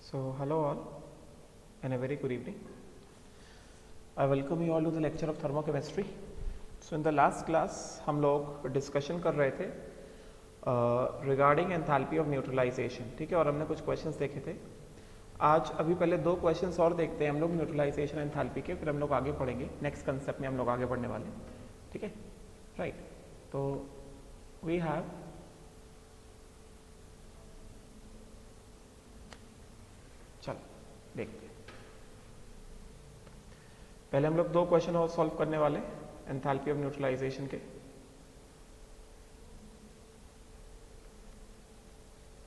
So, hello all and a very good evening. I welcome you all to the lecture of thermochemistry. So, in the last class हम लोग discussion कर रहे थे regarding enthalpy of neutralisation, ठीक है, और हमने कुछ क्वेश्चंस देखे थे. आज अभी पहले दो क्वेश्चंस और देखते हैं हम लोग न्यूट्रलाइजेशन एंथैल्पी के, फिर हम लोग आगे पढ़ेंगे. नेक्स्ट कंसेप्ट में हम लोग आगे बढ़ने वाले हैं, ठीक है, राइट. तो वी हैव चलो देखते हैं. पहले हम लोग दो क्वेश्चन और सॉल्व करने वाले एंथैल्पी ऑफ न्यूट्रलाइजेशन के.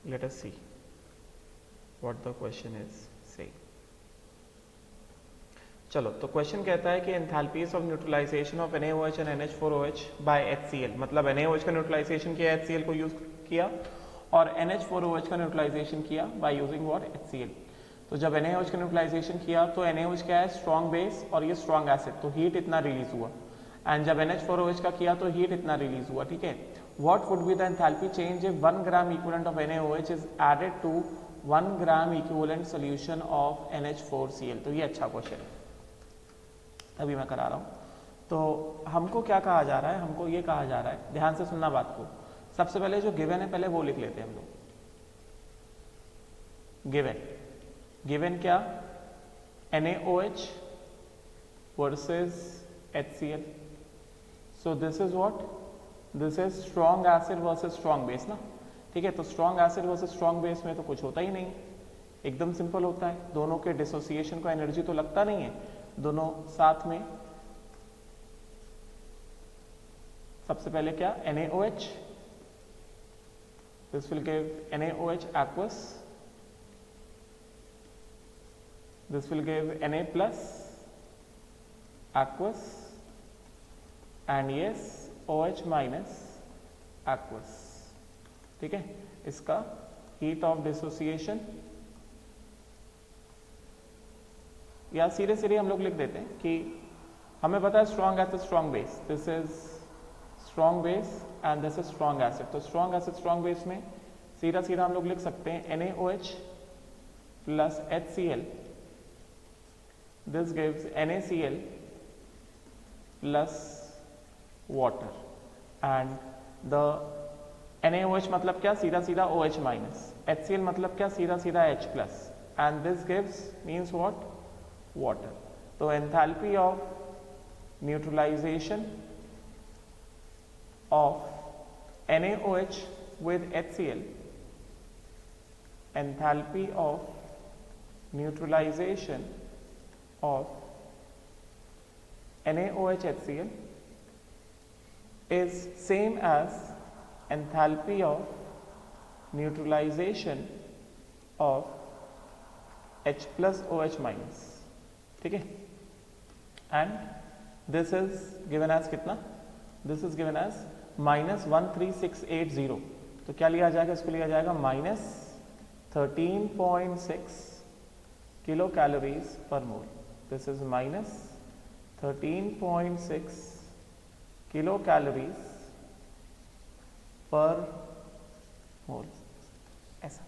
Let us see what the question is saying. चलो, तो क्वेश्चन कहता है कि enthalpies of neutralization of NaOH and NH4OH by HCl. मतलब NaOH का न्यूट्रलाइजेशन किया, HCl को यूज किया, और NH4OH का न्यूट्रलाइजेशन किया बाय यूजिंग व्हाट, HCl. तो जब NaOH का न्यूट्रलाइजेशन किया तो NaOH क्या है, स्ट्रॉन्ग बेस, और ये स्ट्रॉन्ग एसिड, तो हीट इतना रिलीज हुआ. एंड जब NH4OH का किया तो हीट इतना रिलीज हुआ, ठीक है. What would be the enthalpy change if 1 gram equivalent of NaOH is added to 1 gram equivalent solution of NH4Cl. तो ये अच्छा क्वेश्चन है, अभी मैं करा रहा हूं. तो हमको क्या कहा जा रहा है, हमको ये कहा जा रहा है, ध्यान से सुनना बात को. सबसे पहले जो गिवन है पहले वो लिख लेते हैं हम लोग. गिवन क्या, NaOH versus HCl. So this is what, this is strong acid versus strong base ना, ठीक है. तो strong acid versus strong base में तो कुछ होता ही नहीं, एकदम सिंपल होता है. दोनों के डिसोसिएशन को एनर्जी तो लगता नहीं है, दोनों साथ में. सबसे पहले क्या, NaOH, this will give NaOH aqueous, this will give Na plus aqueous, and yes OH minus aqueous, ठीक है. इसका हीट ऑफ डिसोसिएशन, या सीधे सीधे हम लोग लिख देते हैं कि हमें पता है strong acid strong base, this is strong base and this is strong acid. तो स्ट्रॉन्ग एसिड स्ट्रॉन्ग बेस में सीधा सीधा हम लोग लिख सकते हैं NaOH plus HCl. This gives NaCl plus water, and the NaOH मतलब क्या, सीधा सीधा OH minus, HCl मतलब क्या, सीधा सीधा H plus, and this gives means what, water. तो enthalpy of neutralization of NaOH with HCl, enthalpy of neutralization of NaOH HCl is same as enthalpy of neutralization of H plus OH minus, ठीक है. and this is given as कितना, this is given as minus 13680. तो क्या लिया जाएगा, इसको लिया जाएगा minus 13.6 kilo calories per mole. This is minus 13.6 kilo calories per mole, ऐसा,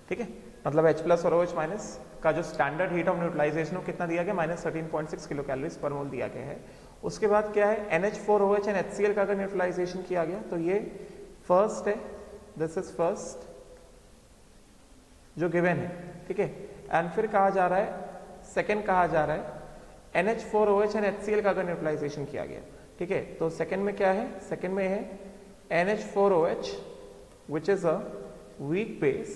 ठीक है. मतलब H प्लस और OH माइनस का जो स्टैंडर्ड हीट ऑफ न्यूट्रलाइजेशन कितना दिया गया, minus 13.6 kilo calories per mole दिया गया है. उसके बाद क्या है, NH4OH एंड HCl का अगर न्यूट्रलाइजेशन किया गया तो ये फर्स्ट है, दिस इज फर्स्ट जो गिवन है, ठीक है. एंड फिर कहा जा रहा है, सेकेंड कहा जा रहा है NH4OH एंड HCl का अगर न्यूट्रलाइजेशन किया गया, ठीक है. तो सेकेंड में क्या है, सेकेंड में है NH4OH which is a weak base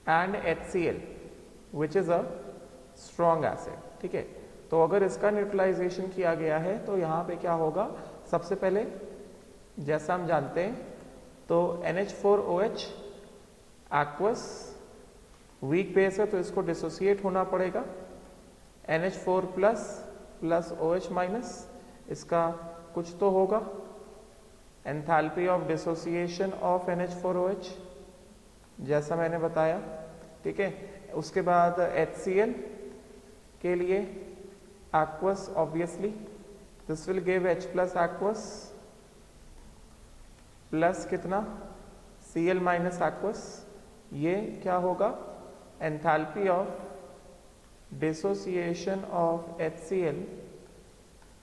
and HCl which is a strong acid, ठीक है. तो अगर इसका न्यूट्रलाइजेशन किया गया है तो यहाँ पे क्या होगा, सबसे पहले जैसा हम जानते हैं तो NH4OH aqueous वीक बेस है तो इसको डिसोसिएट होना पड़ेगा. NH4 plus plus OH minus, इसका कुछ तो होगा. Enthalpy of dissociation of NH4OH जैसा मैंने बताया, ठीक है. उसके बाद HCl के लिए aqueous obviously, this will give H plus aqueous plus कितना, Cl माइनस aqueous. ये क्या होगा, enthalpy of dissociation of HCl,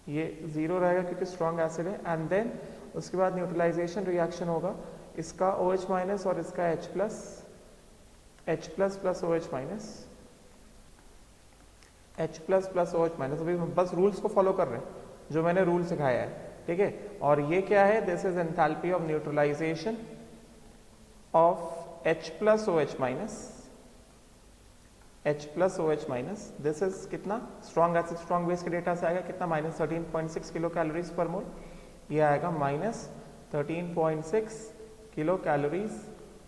ये 0 रहेगा क्योंकि स्ट्रॉन्ग एसिड है, एंड देन उसके बाद न्यूट्रलाइजेशन रिएक्शन होगा, इसका OH माइनस और इसका H plus plus OH minus, H plus OH minus. अभी हम बस रूल्स को फॉलो कर रहे हैं जो मैंने रूल सिखाया है, ठीक है। और ये क्या है, this is enthalpy of neutralization of H plus OH minus, H plus OH minus. This is कितना, स्ट्रॉन्ग एसिड स्ट्रॉन्ग बेस के डेटा से आएगा कितना, -13.6 किलो कैलोरीज पर मोल। ये आएगा -13.6 किलो कैलोरीज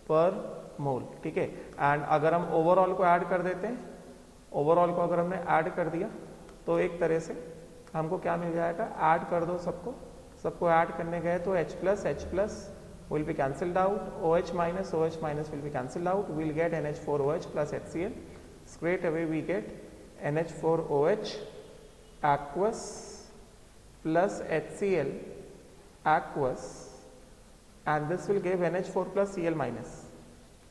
पर मोल, ठीक है। एंड अगर हम ओवरऑल को ऐड कर देते हैं, ओवरऑल को अगर हमने ऐड कर दिया तो एक तरह से हमको क्या मिल जाएगा, ऐड कर दो सबको ऐड करने गए तो H plus will be cancelled out, OH minus will be cancelled out, we'll get NH4OH plus HCl. Straight away we get NH4OH aqueous plus HCl aqueous, and this will give NH4 plus Cl minus.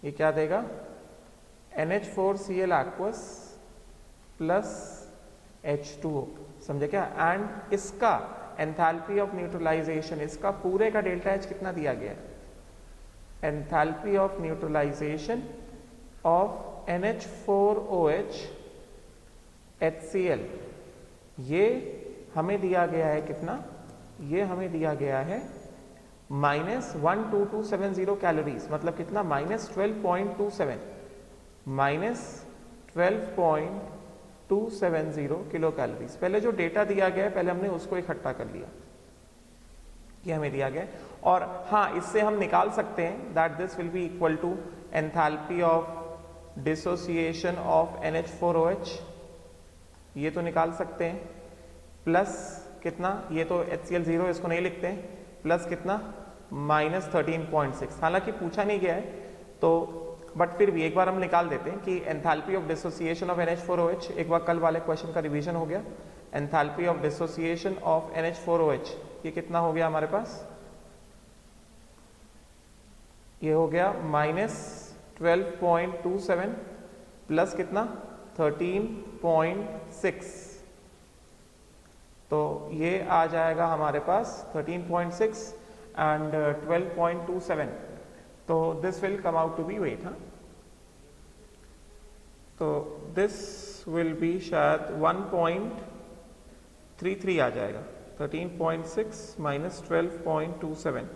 ये क्या देगा, NH4Cl aqueous plus H2O, समझे क्या। And इसका enthalpy of neutralisation, इसका पूरे का delta H कितना दिया गया है, enthalpy of neutralization of NH4OH HCl, ये हमें दिया गया है कितना, ये हमें दिया गया है -12270 कैलोरीज, मतलब कितना, -12.27 -12.270 किलो कैलोरीज। पहले जो डेटा दिया गया है पहले हमने उसको इकट्ठा कर लिया, ये हमें दिया गया है। और हाँ, इससे हम निकाल सकते हैं that this will be equal to enthalpy of dissociation of NH4OH, ये तो निकाल सकते हैं, प्लस कितना, ये तो HCl 0 इसको नहीं लिखते हैं, प्लस कितना, -13.6। हालांकि पूछा नहीं गया है तो, बट फिर भी एक बार हम निकाल देते हैं कि enthalpy of dissociation of NH4OH, एक बार कल वाले क्वेश्चन का रिवीजन हो गया, enthalpy of dissociation of NH4OH ये कितना हो गया हमारे पास, ये हो गया -12.27 प्लस कितना, 13.6, तो ये आ जाएगा हमारे पास 13.6 एंड 12.27, तो this will come out to be, wait, हाँ, तो दिस विल बी शायद 1.33 आ जाएगा, 13.6 माइनस 12.27,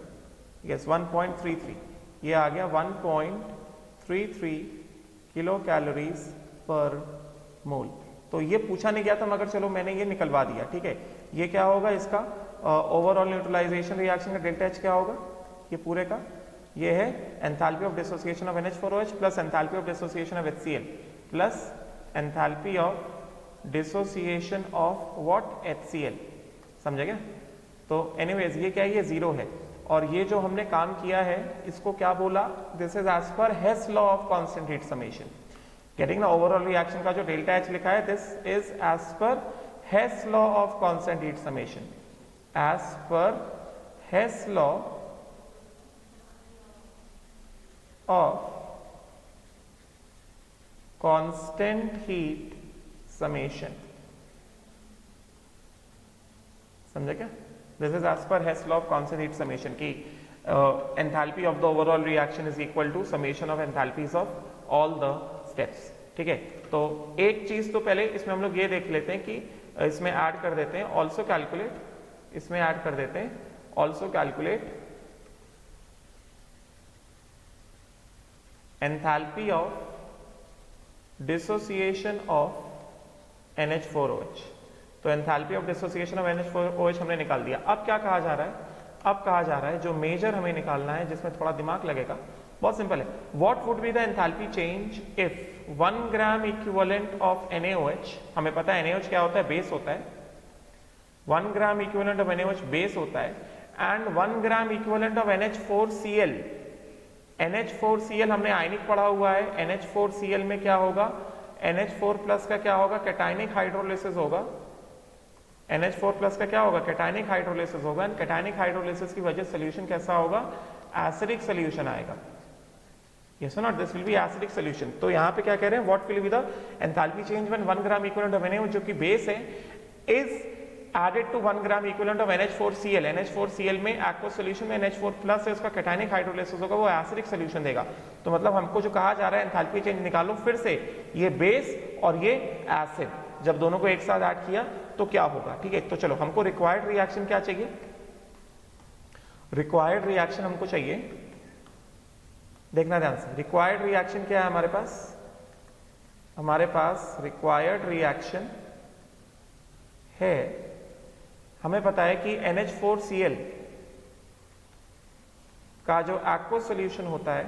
यस 1.33, ये आ गया 1.33 किलो कैलोरीज पर मोल। तो ये पूछा नहीं गया था मगर चलो मैंने ये निकलवा दिया, ठीक है। ये क्या होगा, इसका ओवरऑल न्यूट्रलाइजेशन रिएक्शन का डेल्टा H क्या होगा, ये पूरे का, ये है enthalpy of dissociation of NH4OH plus enthalpy of dissociation of HCl plus enthalpy of dissociation of what, HCl, समझे क्या। तो एनीवेज ये क्या है, ये 0 है, और ये जो हमने काम किया है इसको क्या बोला, this is as per Hess law of constant heat summation, getting ना। ओवरऑल रिएक्शन का जो डेल्टा H लिखा है, this is as per Hess law of constant heat summation, as per Hess law of constant heat summation, समझे क्या। This is as per Hess law of constant heat summation की enthalpy of the overall reaction is equal to summation of enthalpies of all the steps, ठीक है। तो एक चीज तो पहले इसमें हम लोग ये देख लेते हैं कि इसमें ऐड कर देते हैं ऑल्सो कैलकुलेट, इसमें ऐड कर देते हैं also calculate enthalpy of dissociation of NH4OH। तो enthalpy of dissociation of NH4OH हमने निकाल दिया। अब क्या कहा जा रहा है, अब कहा जा रहा है जो मेजर हमें निकालना है, जिसमें थोड़ा दिमाग लगेगा, बहुत सिंपल है। What would be the enthalpy change if 1 gram equivalent of NaOH, हमें पता है NaOH क्या होता है, बेस होता है, 1 gram equivalent of NaOH base होता है, and 1 gram equivalent of NH4Cl, NH4Cl हमने आयनिक पढ़ा हुआ है, NH4Cl में क्या होगा, NH4 प्लस का क्या होगा, कैटायनिक हाइड्रोलिसिस होगा, NH4 प्लस का क्या होगा, कैटायनिक हाइड्रोलिसिस होगा, एंड कैटायनिक हाइड्रोलिसिस की वजह से सोल्यूशन कैसा होगा, एसिडिक सोल्यूशन आएगा, Yes or not? This will be acidic solution. तो यहाँ पे क्या कह रहे हैं? What will be the enthalpy change when 1 gram equivalent of NaOH जो कि बेस है is added to 1 gram equivalent of NH4Cl. NH4Cl में aqueous solution में NH4 प्लस है, उसका कैटायनिक हाइड्रोलाइसिस होगा, वो एसिडिक सोल्यूशन देगा। तो मतलब हमको जो कहा जा रहा है एंथैल्पी चेंज निकालो फिर से, ये बेस और ये एसिड, जब दोनों को एक साथ ऐड किया तो क्या होगा। ठीक है, तो चलो हमको रिक्वायर्ड रिएक्शन क्या चाहिए? रिक्वायर्ड रिएक्शन हमको चाहिए, देखना ध्यान से, रिक्वायर्ड रिएक्शन क्या है हमारे पास? हमारे पास रिक्वायर्ड रिएक्शन है, हमें पता है कि NH4Cl का जो एक्वस सॉल्यूशन होता है,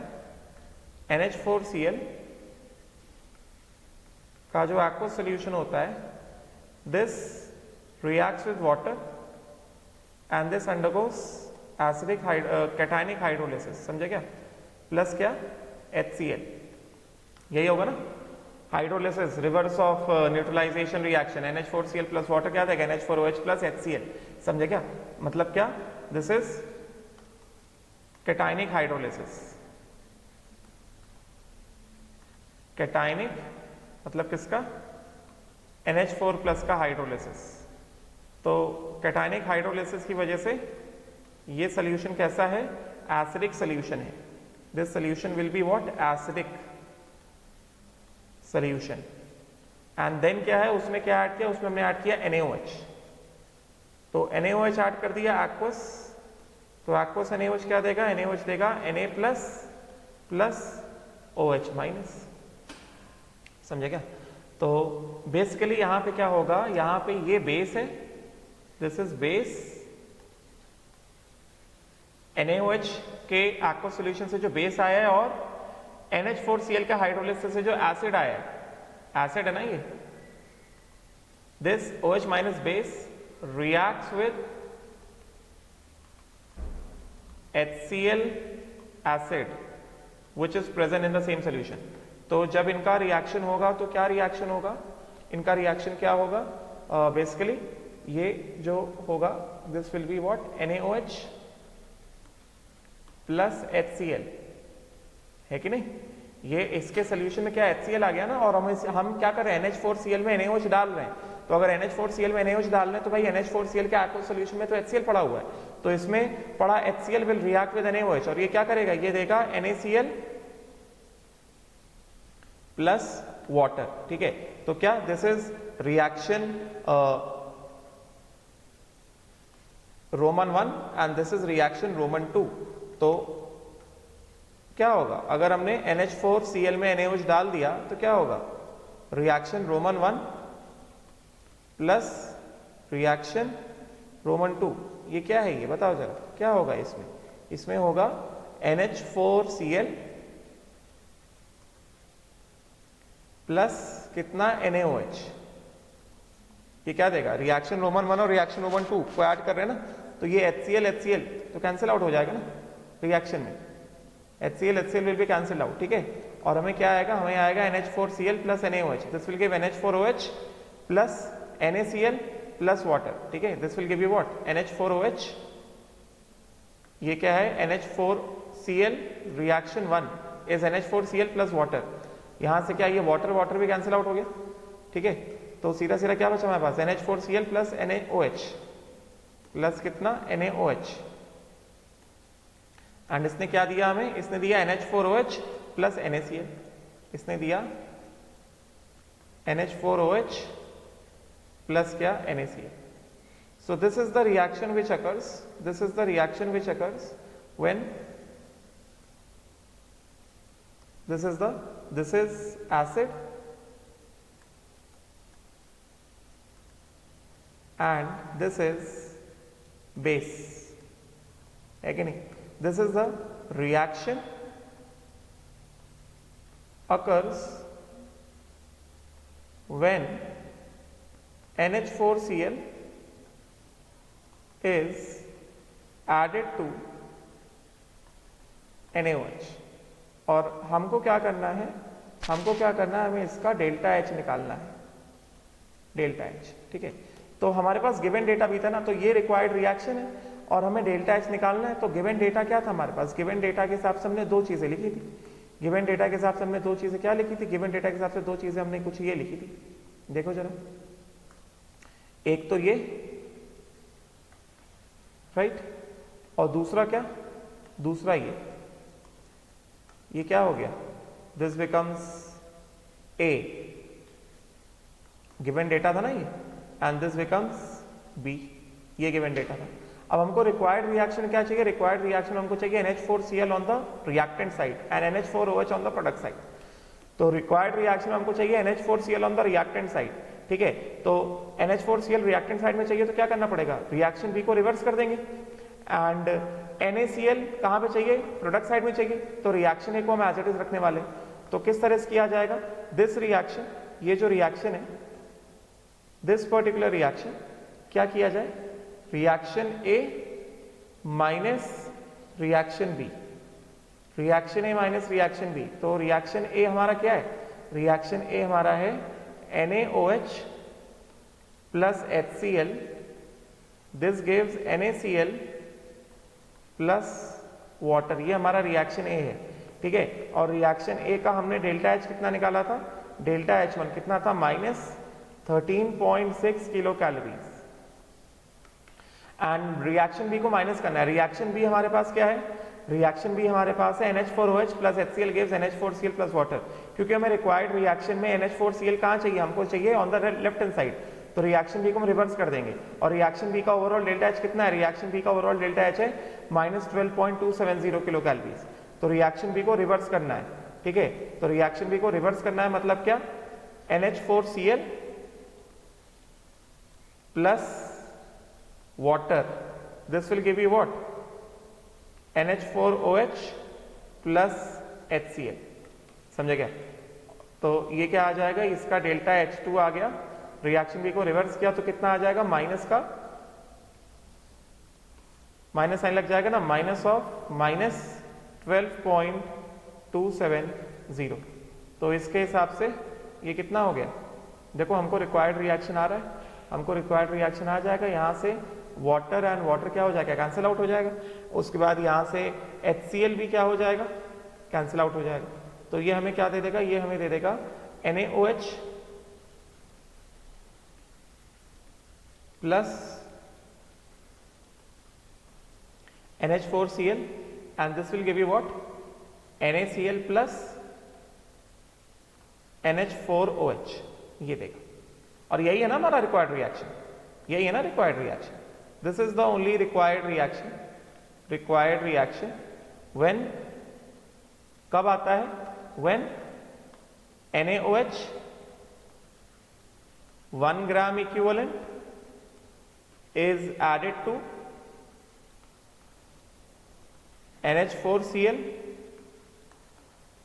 NH4Cl का जो एक्वस सॉल्यूशन होता है, this reacts with water and this undergoes acidic cationic hydrolysis, समझे क्या? प्लस क्या? HCl, यही होगा ना? Hydrolysis, reverse of neutralization reaction, NH4Cl plus water क्या देगा? NH4OH प्लस HCl, समझे क्या? मतलब क्या? This is cationic hydrolysis. Cationic मतलब किसका? NH4 प्लस का हाइड्रोलाइसिस। तो कैटायनिक हाइड्रोलाइसिस की वजह से ये सोल्यूशन कैसा है? एसिडिक सोल्यूशन है। This solution will be what? Acidic solution. And then क्या है उसमें, क्या ऐड किया? उसमें हमने ऐड किया NaOH। तो NaOH ऐड कर दिया एक्वस, तो एक्वस NaOH क्या देगा? NaOH देगा Na plus plus OH minus, समझे क्या? तो बेसिकली यहां पे क्या होगा? यहां पे ये बेस है, दिस इज बेस, NaOH के एक्वस सॉल्यूशन से जो बेस आया है और NH4Cl का हाइड्रोलाइसिस से जो एसिड आया है, एसिड है ना ये, this OH minus base reacts with HCl acid which is present in the same solution. तो जब इनका रिएक्शन होगा तो क्या रिएक्शन होगा? इनका रिएक्शन क्या होगा? बेसिकली ये जो होगा, this will be what? NaOH plus HCl, है कि नहीं? ये इसके सोल्यूशन में क्या HCl आ गया ना, और हम क्या कर रहे हैं? NH4Cl में NaOH डाल रहे हैं। तो अगर NH4Cl में NaOH डाल रहे हैं तो भाई NH4Cl के एक्वस सोल्यूशन में तो HCl पड़ा हुआ है, तो इसमें पड़ा HCl will react with NaOH, और ये क्या करेगा? ये देगा NaCl प्लस वाटर। ठीक है, तो क्या? This is reaction Roman 1 and this is reaction Roman 2। तो क्या होगा? अगर हमने NH4Cl में NaOH डाल दिया तो क्या होगा? Reaction Roman 1 plus reaction Roman 2, ये क्या है? ये बताओ जरा, क्या होगा इसमें? इसमें होगा NH4Cl प्लस कितना? NaOH। ये क्या देगा? रिएक्शन रोमन 1 और रिएक्शन रोमन 2 को ऐड कर रहे हैं ना, तो ये HCl तो कैंसिल आउट हो जाएगा ना रिएक्शन में, HCl will be cancel out. ठीक है, और हमें क्या आएगा? हमें आएगा NH4Cl plus NaOH, this will give NH4OH plus NaCl plus water. ठीक है, this will give you what? NH4OH। ये क्या है? NH4Cl reaction 1 is NH4Cl plus water. यहां से क्या? ये वाटर भी कैंसिल आउट हो गया। ठीक है, तो सीधा सीधा क्या बचा हमारे पास? NH4Cl प्लस NaOH प्लस कितना? NaOH। एंड इसने क्या दिया हमें? इसने दिया NH4OH प्लस NaCl, इसने दिया NH4OH प्लस क्या? NaCl। So this is the reaction which occurs, this is the reaction which occurs when this is acid and this is base, है कि नहीं? This is the reaction occurs when NH4Cl is added to NaOH। और हमको क्या करना है? हमको क्या करना है? हमें इसका डेल्टा H निकालना है, डेल्टा H। ठीक है, तो हमारे पास गिवन डेटा भी था ना, तो ये रिक्वायर्ड रिएक्शन है और हमें डेल्टा H निकालना है। तो गिवन डेटा क्या था हमारे पास? गिवन डेटा के हिसाब से हमने दो चीजें लिखी थी, गिवन डेटा के हिसाब से हमने दो चीजें क्या लिखी थी, गिवन डेटा के हिसाब से दो चीजें हमने कुछ ये लिखी थी, देखो जरा, एक तो ये, राइट, और दूसरा क्या, दूसरा ये क्या हो गया, this becomes a, given data था ना ये, एंड दिस बिकम्स बी, ये गिवन डेटा था। अब हमको रिक्वायर्ड रिएक्शन क्या चाहिए, रिक्वायर्ड रिएक्शन हमको चाहिए NH4Cl on the reactant side and NH4OH on the product side. तो रिक्वायर्ड रिएक्शन हमको चाहिए NH4Cl on the reactant side, ठीक है। तो NH4Cl रिएक्टेंट साइड में चाहिए तो क्या करना पड़ेगा, रिएक्शन बी को रिवर्स कर देंगे, एंड NaCl कहां पे चाहिए, प्रोडक्ट साइड में चाहिए, तो रिएक्शन ए को हम एज इट इज रखने वाले। तो किस तरह से किया जाएगा, दिस रिएक्शन, ये जो रिएक्शन है, दिस पर्टिकुलर रिएक्शन क्या किया जाए, रिएक्शन ए माइनस रिएक्शन बी, रिएक्शन ए माइनस रिएक्शन बी। तो रिएक्शन ए हमारा क्या है, रिएक्शन ए हमारा है NaOH plus HCl, this gives NaCl plus water, ये हमारा रिएक्शन ए है, ठीक है। और रिएक्शन ए का हमने डेल्टा H कितना निकाला था, डेल्टा H1 कितना था, minus 13.6 kilo calories, and reaction B को माइनस करना है। रिएक्शन बी हमारे पास क्या है, रिएक्शन बी हमारे पास है NH4OH plus HCl gives NH4Cl plus water, क्योंकि हमें रिक्वायर्ड रिएक्शन में NH4Cl कहाँ चाहिए, हमको चाहिए on the left hand side, तो रिएक्शन बी को हम रिवर्स कर देंगे। और रिएक्शन बी का ओवरऑल डेल्टा H कितना है, रिएक्शन बी का ओवरऑल डेल्टा H है माइनस 12.270 किलो कैलोरीज। तो रिएक्शन बी को रिवर्स करना है, ठीक है। तो रिएक्शन बी को रिवर्स करना है मतलब क्या, NH4Cl plus water, this will give you what, NH4OH plus HCl, समझे क्या। तो ये क्या आ जाएगा, इसका डेल्टा H2 आ गया, रिएक्शन बी को रिवर्स किया तो कितना आ जाएगा, माइनस का माइनस साइन लग जाएगा ना, माइनस ऑफ माइनस 12.270। तो इसके हिसाब से ये कितना हो गया, देखो हमको रिक्वायर्ड रिएक्शन आ रहा है, हमको रिक्वायर्ड रिएक्शन आ जाएगा, यहां से वाटर एंड वाटर क्या हो जाएगा, कैंसिल आउट हो जाएगा। उसके बाद यहां से HCl भी क्या हो जाएगा, कैंसिल आउट हो जाएगा। तो ये हमें क्या दे देगा, ये हमें दे देगा NaOH plus NH4Cl and this will give you what, NaCl plus NH4OH, ये देगा। और यही है ना हमारा रिक्वायर्ड रिएक्शन, यही है ना required reaction, this is the only required reaction. Required reaction when कब आता है, when NaOH 1 gram equivalent is added to NH4Cl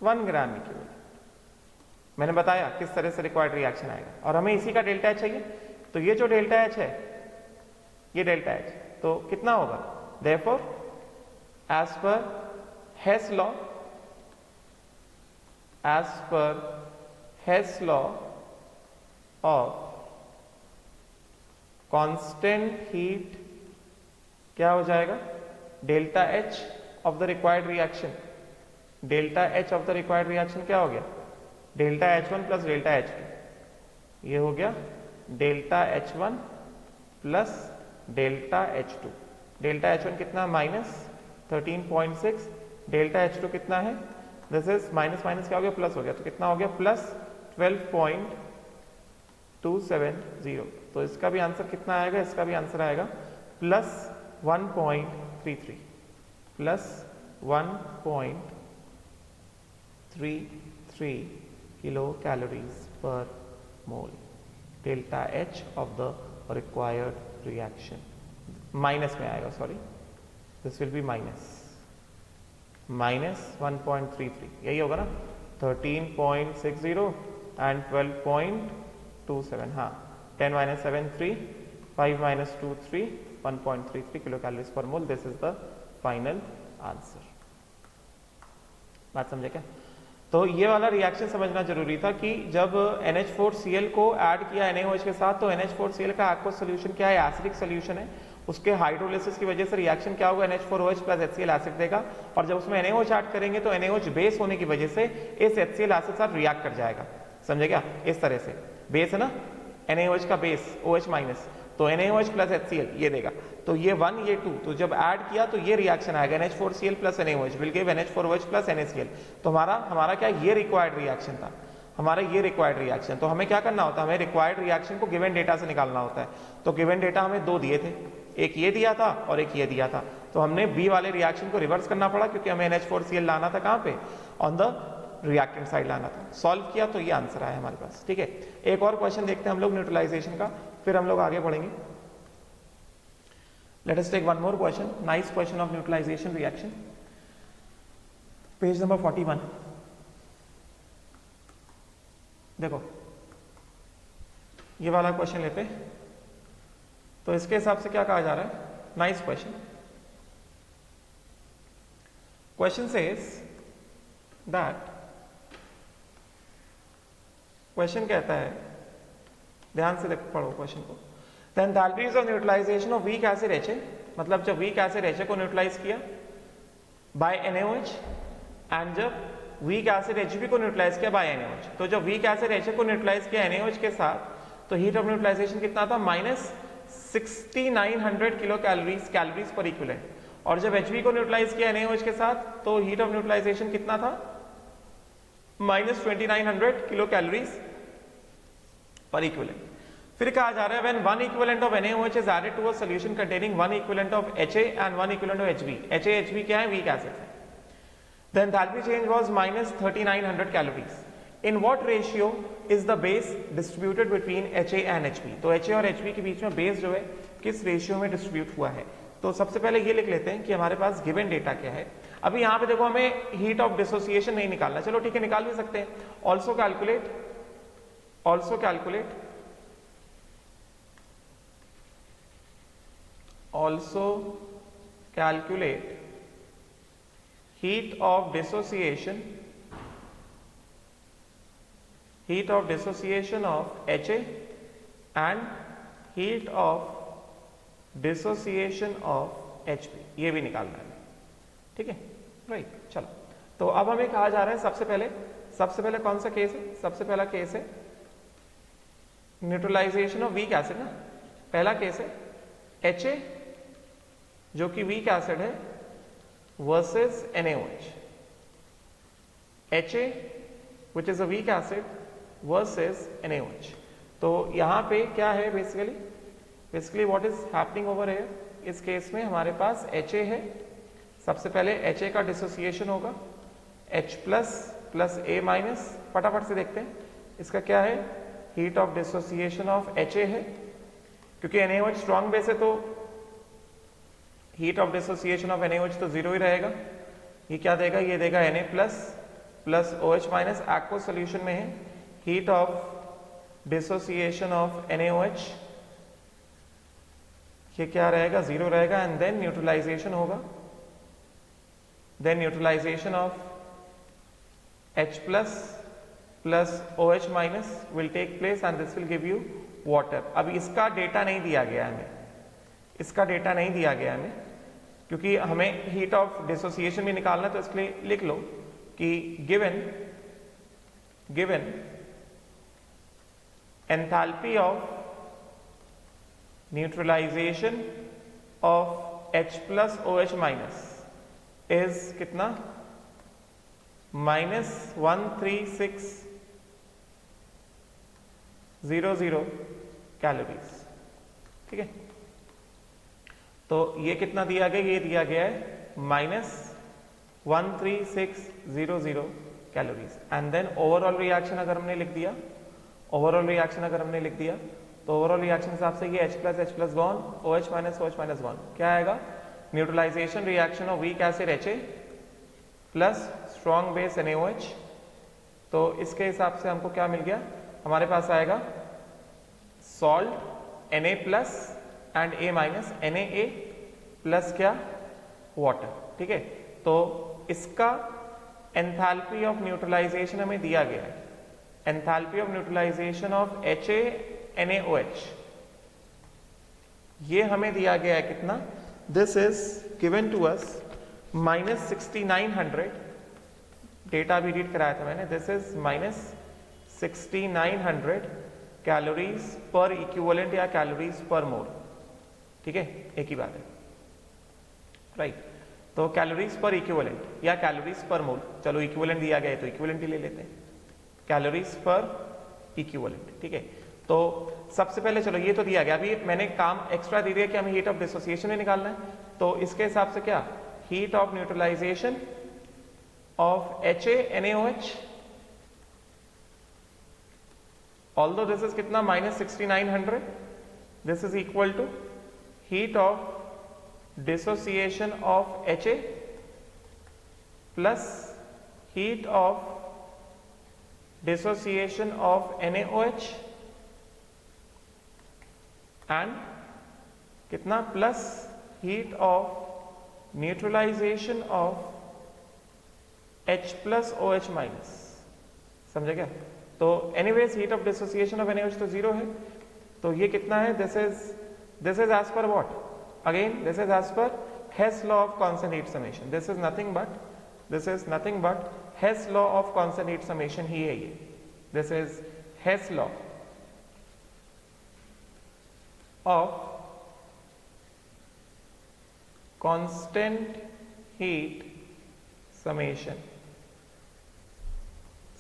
1 gram equivalent। मैंने बताया किस तरह से रिक्वायर्ड रिएक्शन आएगा, और हमें इसी का डेल्टा H चाहिए। तो ये जो डेल्टा H है, ये डेल्टा H, तो कितना होगा, therefore as per Hess law, as per Hess law of constant heat क्या हो जाएगा, delta H of the required reaction, delta H of the required reaction क्या हो गया, delta H1 plus delta H2, ये हो गया delta H1 plus delta H2। Delta H1 कितना, माइनस 13.6, डेल्टा H2 कितना है, दिस इज माइनस माइनस क्या हो गया, प्लस हो गया, तो कितना हो गया, प्लस 12.270। तो इसका भी आंसर कितना आएगा, इसका भी आंसर आएगा plus 1.33, plus 1.33 kilo calories per mole, delta H of the required reaction. Minus में आएगा, sorry, this will B minus 1.33, यही होगा ना, 13.60 एंड 12.27, हाँ, 10 minus 7 3, 5 minus 2 3, 1.33 kilo calories per mole, this is the final answer. बात समझे क्या। तो ये वाला रिएक्शन समझना जरूरी था कि जब NH4Cl को ऐड किया NaOH के साथ, तो NH4Cl का एक्वस सोल्यूशन क्या है, एसिडिक सोल्यूशन है, उसके हाइड्रोलिसिस की वजह से रिएक्शन क्या होगा, NH4OH प्लस HCl एसिड देगा, और जब उसमें NaOH ऐड करेंगे तो NaOH बेस होने की वजह से इस HCl एसिड साथ रिएक्ट कर जाएगा, समझे क्या, इस तरह से बेस है ना, NaOH का बेस OH माइनस, तो NaOH प्लस HCl ये देगा, तो ये 1 ये 2, तो जब ऐड किया तो ये रिएक्शन आएगा NH4Cl plus NaOH will give NH4OH plus NaCl। तो हमारा क्या ये रिक्वायर्ड रिएक्शन था, हमारा ये रिक्वायर्ड रिएक्शन। तो हमें क्या करना होता है, हमें रिक्वायर्ड रिएक्शन को गिवन डेटा से निकालना होता है। तो गिवन डेटा हमें 2 दिए थे, एक ये दिया था और एक ये दिया था, तो हमने बी वाले रिएक्शन को रिवर्स करना पड़ा क्योंकि हमें NH4Cl लाना था, कहाँ पे, ऑन द रिएक्टेंट साइड लाना था। सॉल्व किया तो ये आंसर आया हमारे पास, ठीक है। एक और क्वेश्चन देखते हैं हम लोग न्यूट्रलाइजेशन का, फिर हम लोग आगे बढ़ेंगे। Let us take one more question, nice question of neutralization reaction, page number 41। देखो ये वाला क्वेश्चन लेते, तो इसके हिसाब से क्या कहा जा रहा है, nice question. Question says that, question कहता है, ध्यान से पढ़ो क्वेश्चन को, the enthalpies of neutralization of weak acid HA, मतलब जब वीक एसिड HA को न्यूट्रलाइज किया बाय NaOH एंड जब वीक एसिड HB को न्यूट्रलाइज किया बाय NaOH, तो जब वीक एसिड HA को न्यूट्रलाइज किया NaOH के साथ तो हीट ऑफ न्यूट्रलाइजेशन कितना था, -6900 किलो कैलोरीज पर इक्विवेलेंट, और जब HB को न्यूट्रलाइज किया NaOH के साथ तो हीट ऑफ न्यूट्रलाइजेशन कितना था, -2900 किलो कैलोरीज पर इक्विवेलेंट। फिर कहा जा रहा है when one equivalent of NaOH is added to a solution containing one equivalent of HA and one equivalent of HB, HA HB क्या है, वीक एसिड है, the enthalpy change was -3900 calories. In what ratio is the base distributed between HA and HB? तो HA और HB के बीच में base जो है किस रेशियो में डिस्ट्रीब्यूट हुआ है। तो सबसे पहले ये लिख लेते हैं कि हमारे पास गिवन डेटा क्या है। अभी यहाँ पे देखो हमें हीट ऑफ डिसोसिएशन नहीं निकालना, चलो ठीक है निकाल भी सकते हैं। Also calculate heat of dissociation of HA and heat of dissociation of HB, ये भी निकालना है, ठीक है, राइट। चलो तो अब हमें कहा जा रहा है सबसे पहले कौन सा केस है, सबसे पहला केस है न्यूट्रलाइजेशन ऑफ वीक एसिड ना, पहला केस है HA जो कि वीक एसिड है versus NaOH, HA which is a weak acid versus NaOH। तो यहाँ पे क्या है basically what is happening over here, इस केस में हमारे पास HA है, सबसे पहले HA का डिसोसिएशन होगा H प्लस A माइनस, फटाफट से देखते हैं इसका क्या है, heat of dissociation of HA है, क्योंकि NaOH स्ट्रॉन्ग बेस है तो heat of dissociation of NaOH तो 0 ही रहेगा। ये क्या देगा, ये देगा Na plus OH minus, aqueous solution में है, heat of dissociation of NaOH ये क्या रहेगा, 0 रहेगा, एंड देन न्यूट्रलाइजेशन होगा, then neutralization of H plus OH minus will take place and this will give you water. अब इसका डेटा नहीं दिया गया हमें, क्योंकि हमें हीट ऑफ डिसोसिएशन भी निकालना, तो इसके लिए लिख लो कि given enthalpy of neutralization of H plus OH minus is कितना, -13600 कैलोरीज, ठीक है। तो ये कितना दिया गया, ये दिया गया है -13600 calories, and then overall reaction अगर हमने लिख दिया, तो ओवरऑल रिएक्शन हिसाब से ये H plus gone, OH minus gone, क्या आएगा, neutralization reaction of weak acid HA plus strong base NaOH। तो इसके हिसाब से हमको क्या मिल गया, हमारे पास आएगा salt Na plus and A minus, NaA plus क्या, वाटर, ठीक है। तो इसका एंथैल्पी ऑफ न्यूट्रलाइजेशन हमें दिया गया है, enthalpy of neutralization of HA NaOH ये हमें दिया गया है कितना, this is given to us -6900, data भी रीड कराया था मैंने, this is -6900 calories per equivalent या कैलोरीज पर मोल। ठीक है, एक ही बात है, राइट। तो कैलोरीज पर इक्विवेलेंट या कैलोरीज पर मोल, चलो इक्विवेलेंट दिया गया है तो इक्विवेलेंट ही ले लेते हैं, कैलोरीज पर इक्विवेलेंट। ठीक है, तो सबसे पहले चलो ये तो दिया गया, अभी मैंने काम एक्स्ट्रा दे दिया कि हमें हीट ऑफ डिसोसिएशन में निकालना है, तो इसके हिसाब से क्या, heat of neutralization of HaNaOH, although this is कितना -6900, this is equal to heat of dissociation of Ha plus heat of dissociation of NaOH and कितना plus heat of neutralization of H plus OH minus, समझे क्या। तो anyways heat of dissociation of NaOH तो zero है, तो ये कितना है, this is as per what, again this is as per Hess law of constant heat summation, this is nothing but Hess law of constant heat summation ही है ये, this is Hess law of constant heat summation,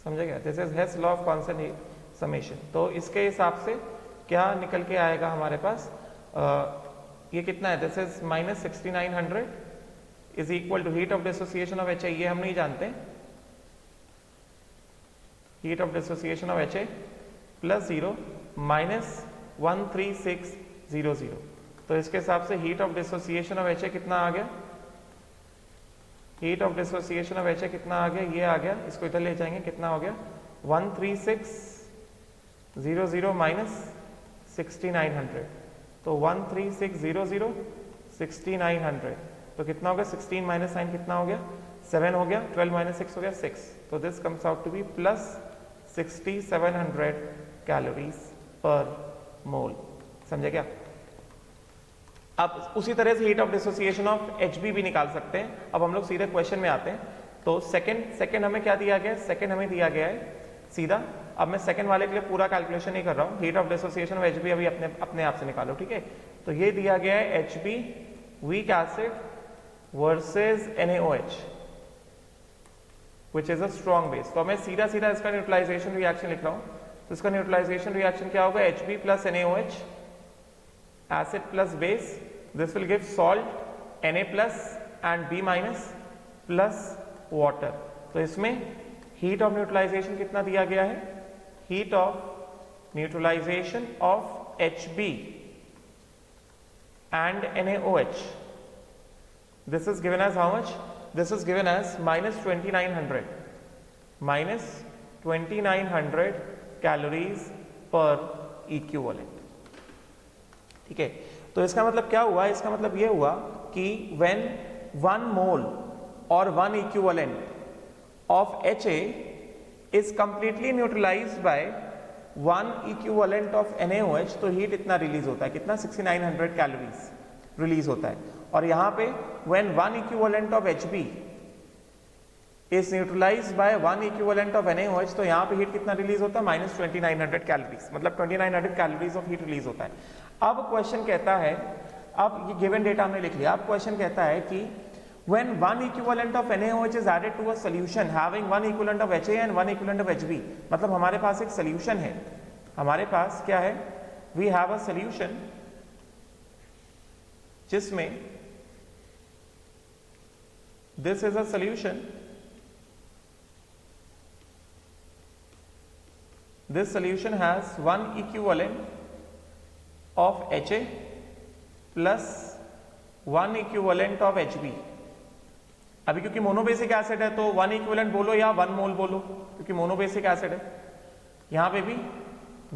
समझेगा, this is Hess law of constant heat summation. तो इसके हिसाब से क्या निकल के आएगा हमारे पास, ये कितना है, this is -6900 is equal to heat of dissociation of HA, ये हम नहीं जानते, heat of dissociation of HA plus 0 -13600, तो इसके हिसाब से heat of dissociation of HA कितना आ गया, heat of dissociation of HA कितना आ गया, ये आ गया, इसको इधर ले जाएंगे, कितना हो गया 13600 माइनस 6900, तो 13600 6900, तो कितना हो गया 16 माइनस 9 कितना हो गया 7 हो गया, 12 माइनस 6 हो गया 6, तो this comes out to be plus 6700 calories per mole, समझे क्या। अब उसी तरह से heat of dissociation of HB भी निकाल सकते हैं। अब हम लोग सीधे क्वेश्चन में आते हैं, तो सेकंड हमें क्या दिया गया है, सेकंड हमें दिया गया है सीधा, अब मैं सेकंड वाले के लिए पूरा कैलकुलेशन नहीं कर रहा हूँ, heat of dissociation of HB अभी अपने आप से निकालो, ठीक है। तो ये दिया गया है HB weak acid versus NaOH which is a strong base, तो मैं सीधा इसका न्यूट्रलाइजेशन रिएक्शन लिख रहा हूँ, तो इसका न्यूट्रलाइजेशन रिएक्शन क्या होगा, HB plus NaOH acid plus base, this will give salt Na plus and B minus plus water, तो इसमें heat of neutralization कितना दिया गया है, heat of neutralization of HB and NaOH, this is given as how much, this is given as -2900 calories per equivalent, ठीक है। तो इसका मतलब क्या हुआ, इसका मतलब ये हुआ कि when 1 mole or 1 equivalent of HA is completely neutralized by 1 equivalent of NaOH, तो हीट इतना रिलीज होता है, कितना 6900 कैलोरीज रिलीज होता है, और यहाँ पे when 1 equivalent of HB is neutralized by 1 equivalent of NaOH, तो यहाँ पे हीट कितना रिलीज होता है, -2900 कैलोरीज, मतलब 2900 कैलोरीज ऑफ हीट रिलीज होता है। अब क्वेश्चन कहता है, अब ये गिवन डेटा हमने लिख लिया, अब क्वेश्चन कहता है कि when 1 equivalent of NaOH is added to a solution having 1 equivalent of HA and 1 equivalent of HB, मतलब हमारे पास एक सोल्यूशन है, हमारे पास क्या है, we have a solution जिसमें this is a solution, this solution has 1 equivalent of HA plus 1 equivalent of HB। अभी क्योंकि मोनोबेसिक एसिड है तो 1 इक्विवेलेंट बोलो या 1 मोल बोलो, क्योंकि मोनोबेसिक एसिड है, यहाँ पे भी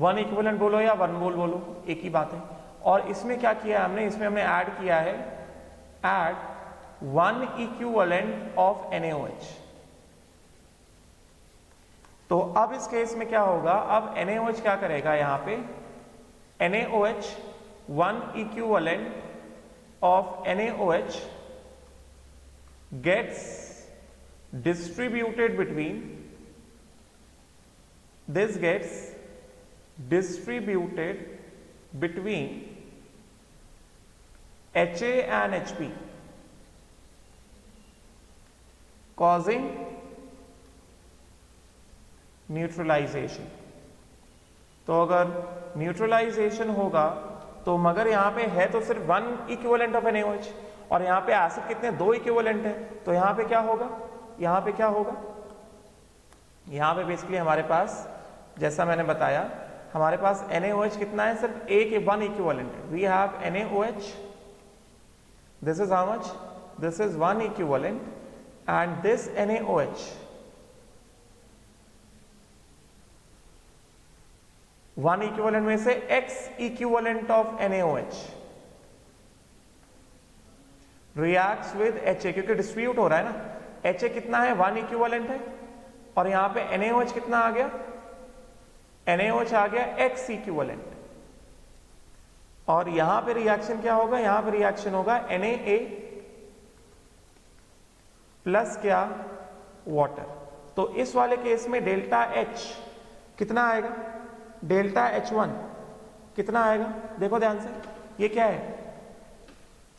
1 इक्विवेलेंट बोलो या 1 मोल बोलो, एक ही बात है। और इसमें क्या किया हमने, इसमें हमने ऐड किया है, ऐड 1 इक्विवेलेंट ऑफ NaOH। तो अब इस केस में क्या होगा, अब NaOH क्या करेगा, यहाँ पे NaOH one equivalent of NaOH gets distributed between, this gets distributed between HA and HP, causing neutralization. तो अगर न्यूट्रलाइजेशन होगा तो मगर यहां पे है तो सिर्फ वन इक्विवेलेंट ऑफ NaOH और यहां पे एसिड कितने, दो इक्विवेलेंट है, तो यहां पे क्या होगा, यहां पे क्या होगा, यहां पे बेसिकली हमारे पास जैसा मैंने बताया हमारे पास NaOH कितना है, सिर्फ एक वन इक्विवेलेंट है। We have NaOH, this is how much, this is one equivalent and this NaOH, one equivalent में से X equivalent of NaOH reacts with HA, क्योंकि डिस्ट्रीब्यूट हो रहा है ना, HA कितना है, वन इक्विवेलेंट है और यहां पे NaOH कितना आ गया, NaOH आ गया X इक्विवेलेंट, और यहां पे रिएक्शन क्या होगा, यहां पे रिएक्शन होगा Na प्लस क्या, वाटर। तो इस वाले केस में डेल्टा H कितना आएगा, डेल्टा H1 कितना आएगा, देखो ध्यान से, ये क्या है,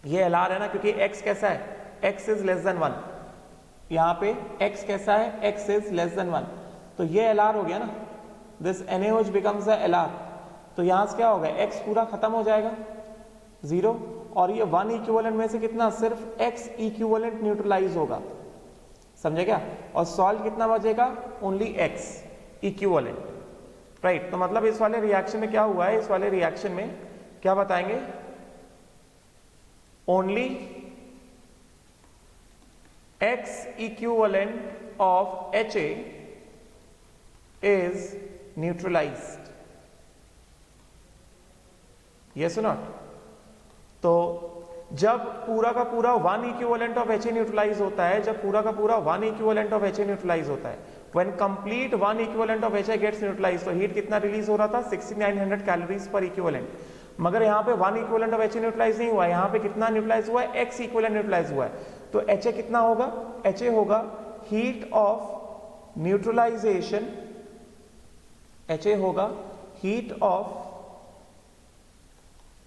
ये LR है ना, क्योंकि X कैसा है, X इज लेस देन 1, यहां पे X कैसा है, X इज लेस देन 1, तो ये LR हो गया ना, this NaOH becomes a LR, तो यहां से क्या होगा, X पूरा खत्म हो जाएगा 0, और ये वन इक्विवेलेंट में से कितना, सिर्फ X इक्विवेलेंट न्यूट्रलाइज होगा, समझे क्या, और सॉल्ट कितना बचेगा, ओनली X इक्विवेलेंट, राइट। तो मतलब इस वाले रिएक्शन में क्या हुआ है, इस वाले रिएक्शन में क्या बताएंगे, only X equivalent of HA is neutralized, yes or not। तो जब पूरा का पूरा one equivalent of HA neutralize होता है, जब पूरा का पूरा one equivalent of HA neutralize होता है, when complete one equivalent of HA gets neutralized, तो हीट कितना रिलीज हो रहा था, 6900 कैलोरीज पर इक्विवेलेंट, मगर यहाँ पे one equivalent of HA neutralize नहीं हुआ है, यहाँ पे कितना न्यूट्रलाइज हुआ है, X इक्विवेलेंट न्यूट्रलाइज हुआ है, तो HA कितना होगा, HA होगा हीट ऑफ न्यूट्रलाइजेशन, HA होगा heat of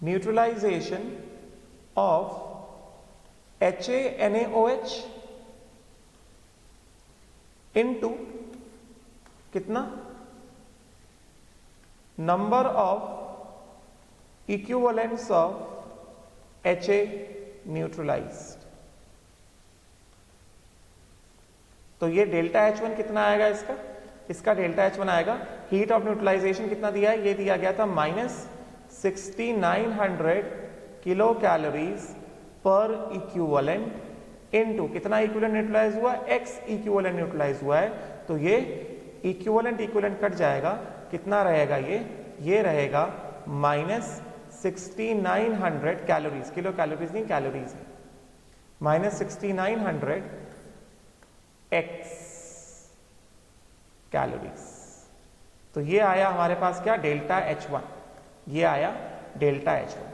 neutralization of HA-NaOH into कितना, number of equivalents of HA neutralized. तो ये डेल्टा H1 कितना आएगा, इसका डेल्टा H1 आएगा, हीट ऑफ न्यूट्रलाइजेशन कितना दिया है, ये दिया गया था -6900 kilo calories per equivalent into कितना इक्विवेलेंट न्यूट्रलाइज हुआ, X इक्विवेलेंट न्यूट्रलाइज हुआ है, तो ये इक्विवेलेंट कट जाएगा, कितना रहेगा ये रहेगा -6900 कैलोरीज, किलो कैलोरीज नहीं कैलोरीज है, -6900 X कैलोरीज। तो ये आया हमारे पास क्या, डेल्टा H1, ये आया डेल्टा H1,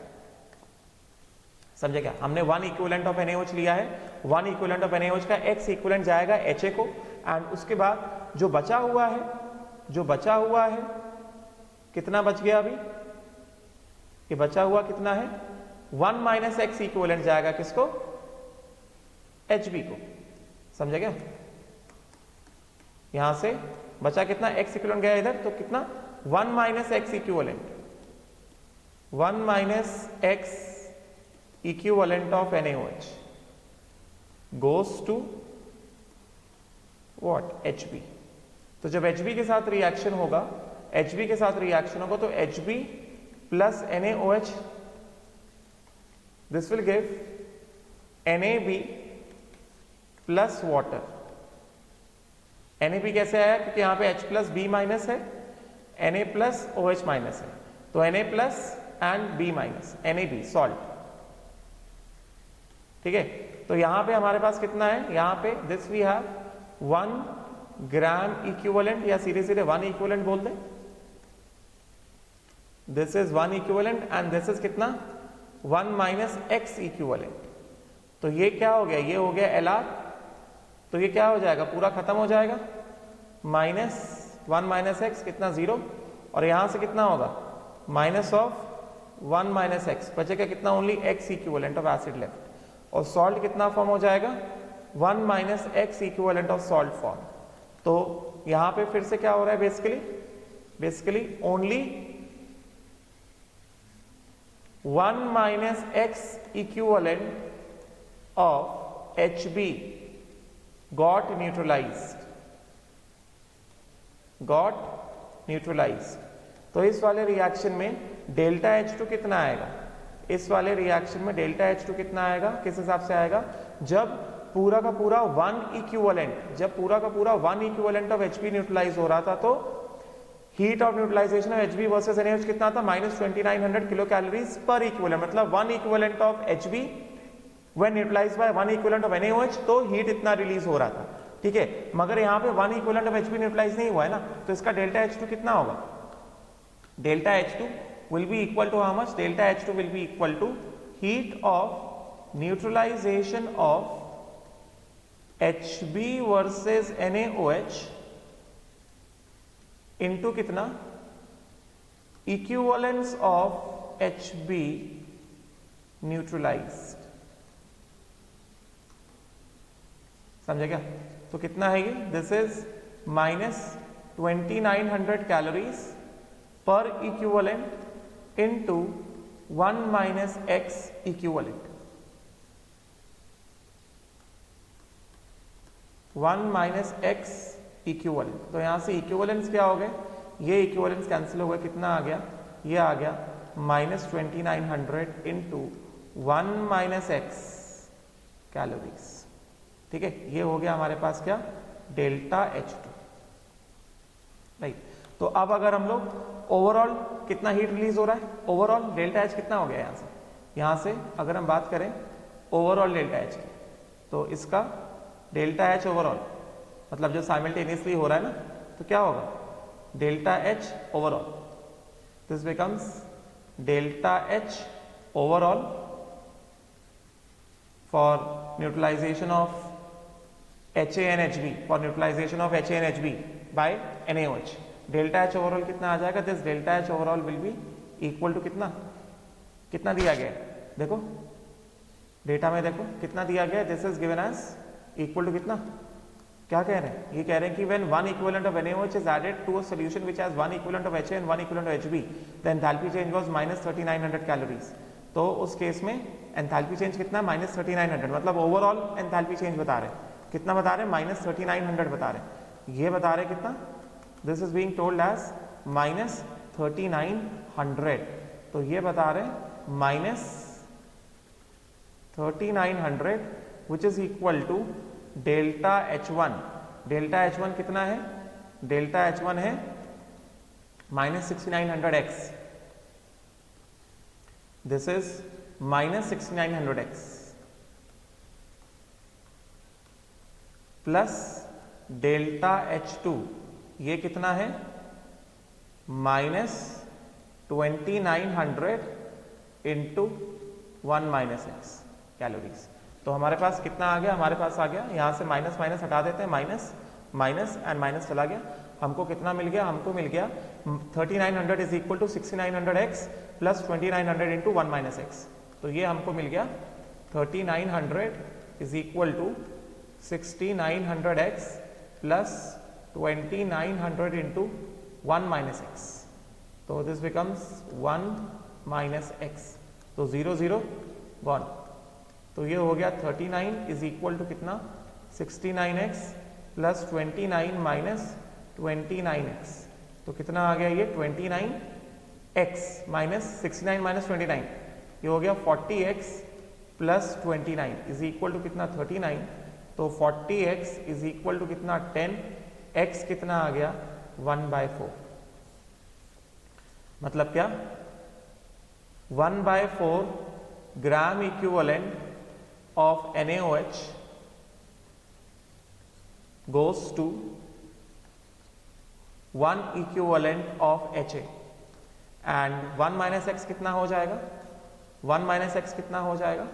समझे क्या, हमने वन इक्विवेलेंट ऑफ NaOH लिया है, वन इक्विवेलेंट ऑफ NaOH का X इक्विवेलेंट जाएगा HA को, एंड उसके बाद जो बचा हुआ है कितना बच गया, अभी ये बचा हुआ कितना है, 1 माइनस X इक्विवेलेंट जाएगा किसको, HB को, समझे क्या, यहां से बचा कितना, X इक्विवेलेंट गया इधर, तो कितना 1 minus X equivalent, 1 minus X equivalent of NaOH goes to what, HB। तो जब HB के साथ रिएक्शन होगा, तो HB plus NaOH, this will give NaB plus water. Na कैसे आया, क्योंकि यहां पे H प्लस B माइनस है, Na प्लस OH माइनस है, तो Na plus and B minus, NaB salt, ठीक है। तो यहां पे हमारे पास कितना है, यहां पे this we have 1 gram equivalent, या सीधे 1 इक्विवेलेंट बोल दें, this is 1 equivalent and this is कितना 1 माइनस एक्स इक्विवेलेंट। तो ये क्या हो गया, ये हो गया Lr, तो ये क्या हो जाएगा, पूरा खत्म हो जाएगा, माइनस 1 माइनस एक्स कितना 0, और यहां से कितना होगा माइनस ऑफ 1 माइनस एक्स, बचेगा कितना only x equivalent of acid left, और सॉल्ट कितना फॉर्म हो जाएगा 1 minus x equivalent of salt form. तो यहां पे फिर से क्या हो रहा है, basically only 1 minus x equivalent of Hb got neutralized। तो इस वाले रिएक्शन में डेल्टा H2 कितना आएगा, इस वाले रिएक्शन में डेल्टा H2 कितना आएगा, किस हिसाब से आएगा, जब पूरा का पूरा 1 इक्विवेलेंट ऑफ Hb न्यूट्रलाइज हो रहा था, तो heat of neutralization of Hb versus NaOH कितना था, -2900 किलो कैलोरीज पर इक्विवेलेंट, मतलब 1 equivalent of Hb when neutralized by 1 equivalent of NaOH, तो हीट इतना रिलीज हो रहा था, ठीक है। मगर यहाँ पे 1 equivalent of Hb न्यूट्रलाइज नहीं हुआ है ना, तो इसका डेल्टा H2 कितना होगा, delta H2 will be equal to how much, delta H2 will be equal to heat of neutralization of Hb versus NaOH into कितना, equivalence of Hb neutralized, समझे क्या। तो कितना है ये, this is -2900 calories per equivalent into 1 minus x equivalent, 1 minus x equivalent. तो यहां से इक्विवेलेंस क्या हो गए, ये इक्विवेलेंस कैंसिल हो गया, कितना आ गया, ये आ गया -2900 इंटू 1 माइनस एक्स कैलोरीज, ठीक है। ये हो गया हमारे पास क्या, डेल्टा H2, राइट। तो अब अगर हम लोग ओवरऑल कितना हीट रिलीज हो रहा है, ओवरऑल डेल्टा H कितना हो गया, यहां से अगर हम बात करें ओवरऑल डेल्टा H की, तो इसका डेल्टा H ओवरऑल मतलब जो साइमल्टेनियसली हो रहा है ना, तो क्या होगा delta H overall, this becomes delta H overall for neutralization of HA and HB, for neutralization of HA and HB by NaOH, delta H overall कितना आ जाएगा, this delta H overall will be equal to कितना दिया गया है, देखो data में देखो कितना दिया गया है, this is given as equal to कितना, क्या कह रहे हैं, ये कह रहे हैं कि when 1 equivalent of NaOH is added to a solution which has 1 equivalent of HA and 1 equivalent of HB, the enthalpy change was -3900 calories. तो उस केस में एंथैल्पी चेंज कितना, -3900, मतलब ओवरऑल एंथैल्पी चेंज बता रहे हैं, कितना बता रहे हैं, -3900 बता रहे हैं, ये बता रहे कितना, this is being told as -3900, तो ये बता रहे हैं -3900 which is equal to delta H1, delta H1 कितना है, डेल्टा H1 है -6900x, this is -6900x plus delta H2, ये कितना है -2900 इंटू 1 माइनस एक्स कैलोरीज। तो हमारे पास कितना आ गया, हमारे पास आ गया, यहां से माइनस माइनस हटा देते हैं, माइनस माइनस एंड माइनस चला गया, हमको कितना मिल गया, हमको मिल गया 3900 is equal to 6900x plus 2900 into 1 minus x. तो ये हमको मिल गया 3900 is equal to 6900x plus 2900 into 1 minus x, तो दिस बिकम्स 1 माइनस एक्स, तो 0 0 गॉन, तो ये हो गया 39 इज इक्वल टू कितना 69x प्लस 29 माइनस 29x, तो कितना आ गया ये 29x माइनस 69 माइनस 29, ये हो गया 40x plus 29 is equal to कितना 39, तो 40x इज इक्वल टू कितना 10, x कितना आ गया 1/4, मतलब क्या 1/4 gram equivalent of NaOH goes to 1 equivalent of HA, and 1 minus x कितना हो जाएगा, 1 माइनस एक्स कितना हो जाएगा,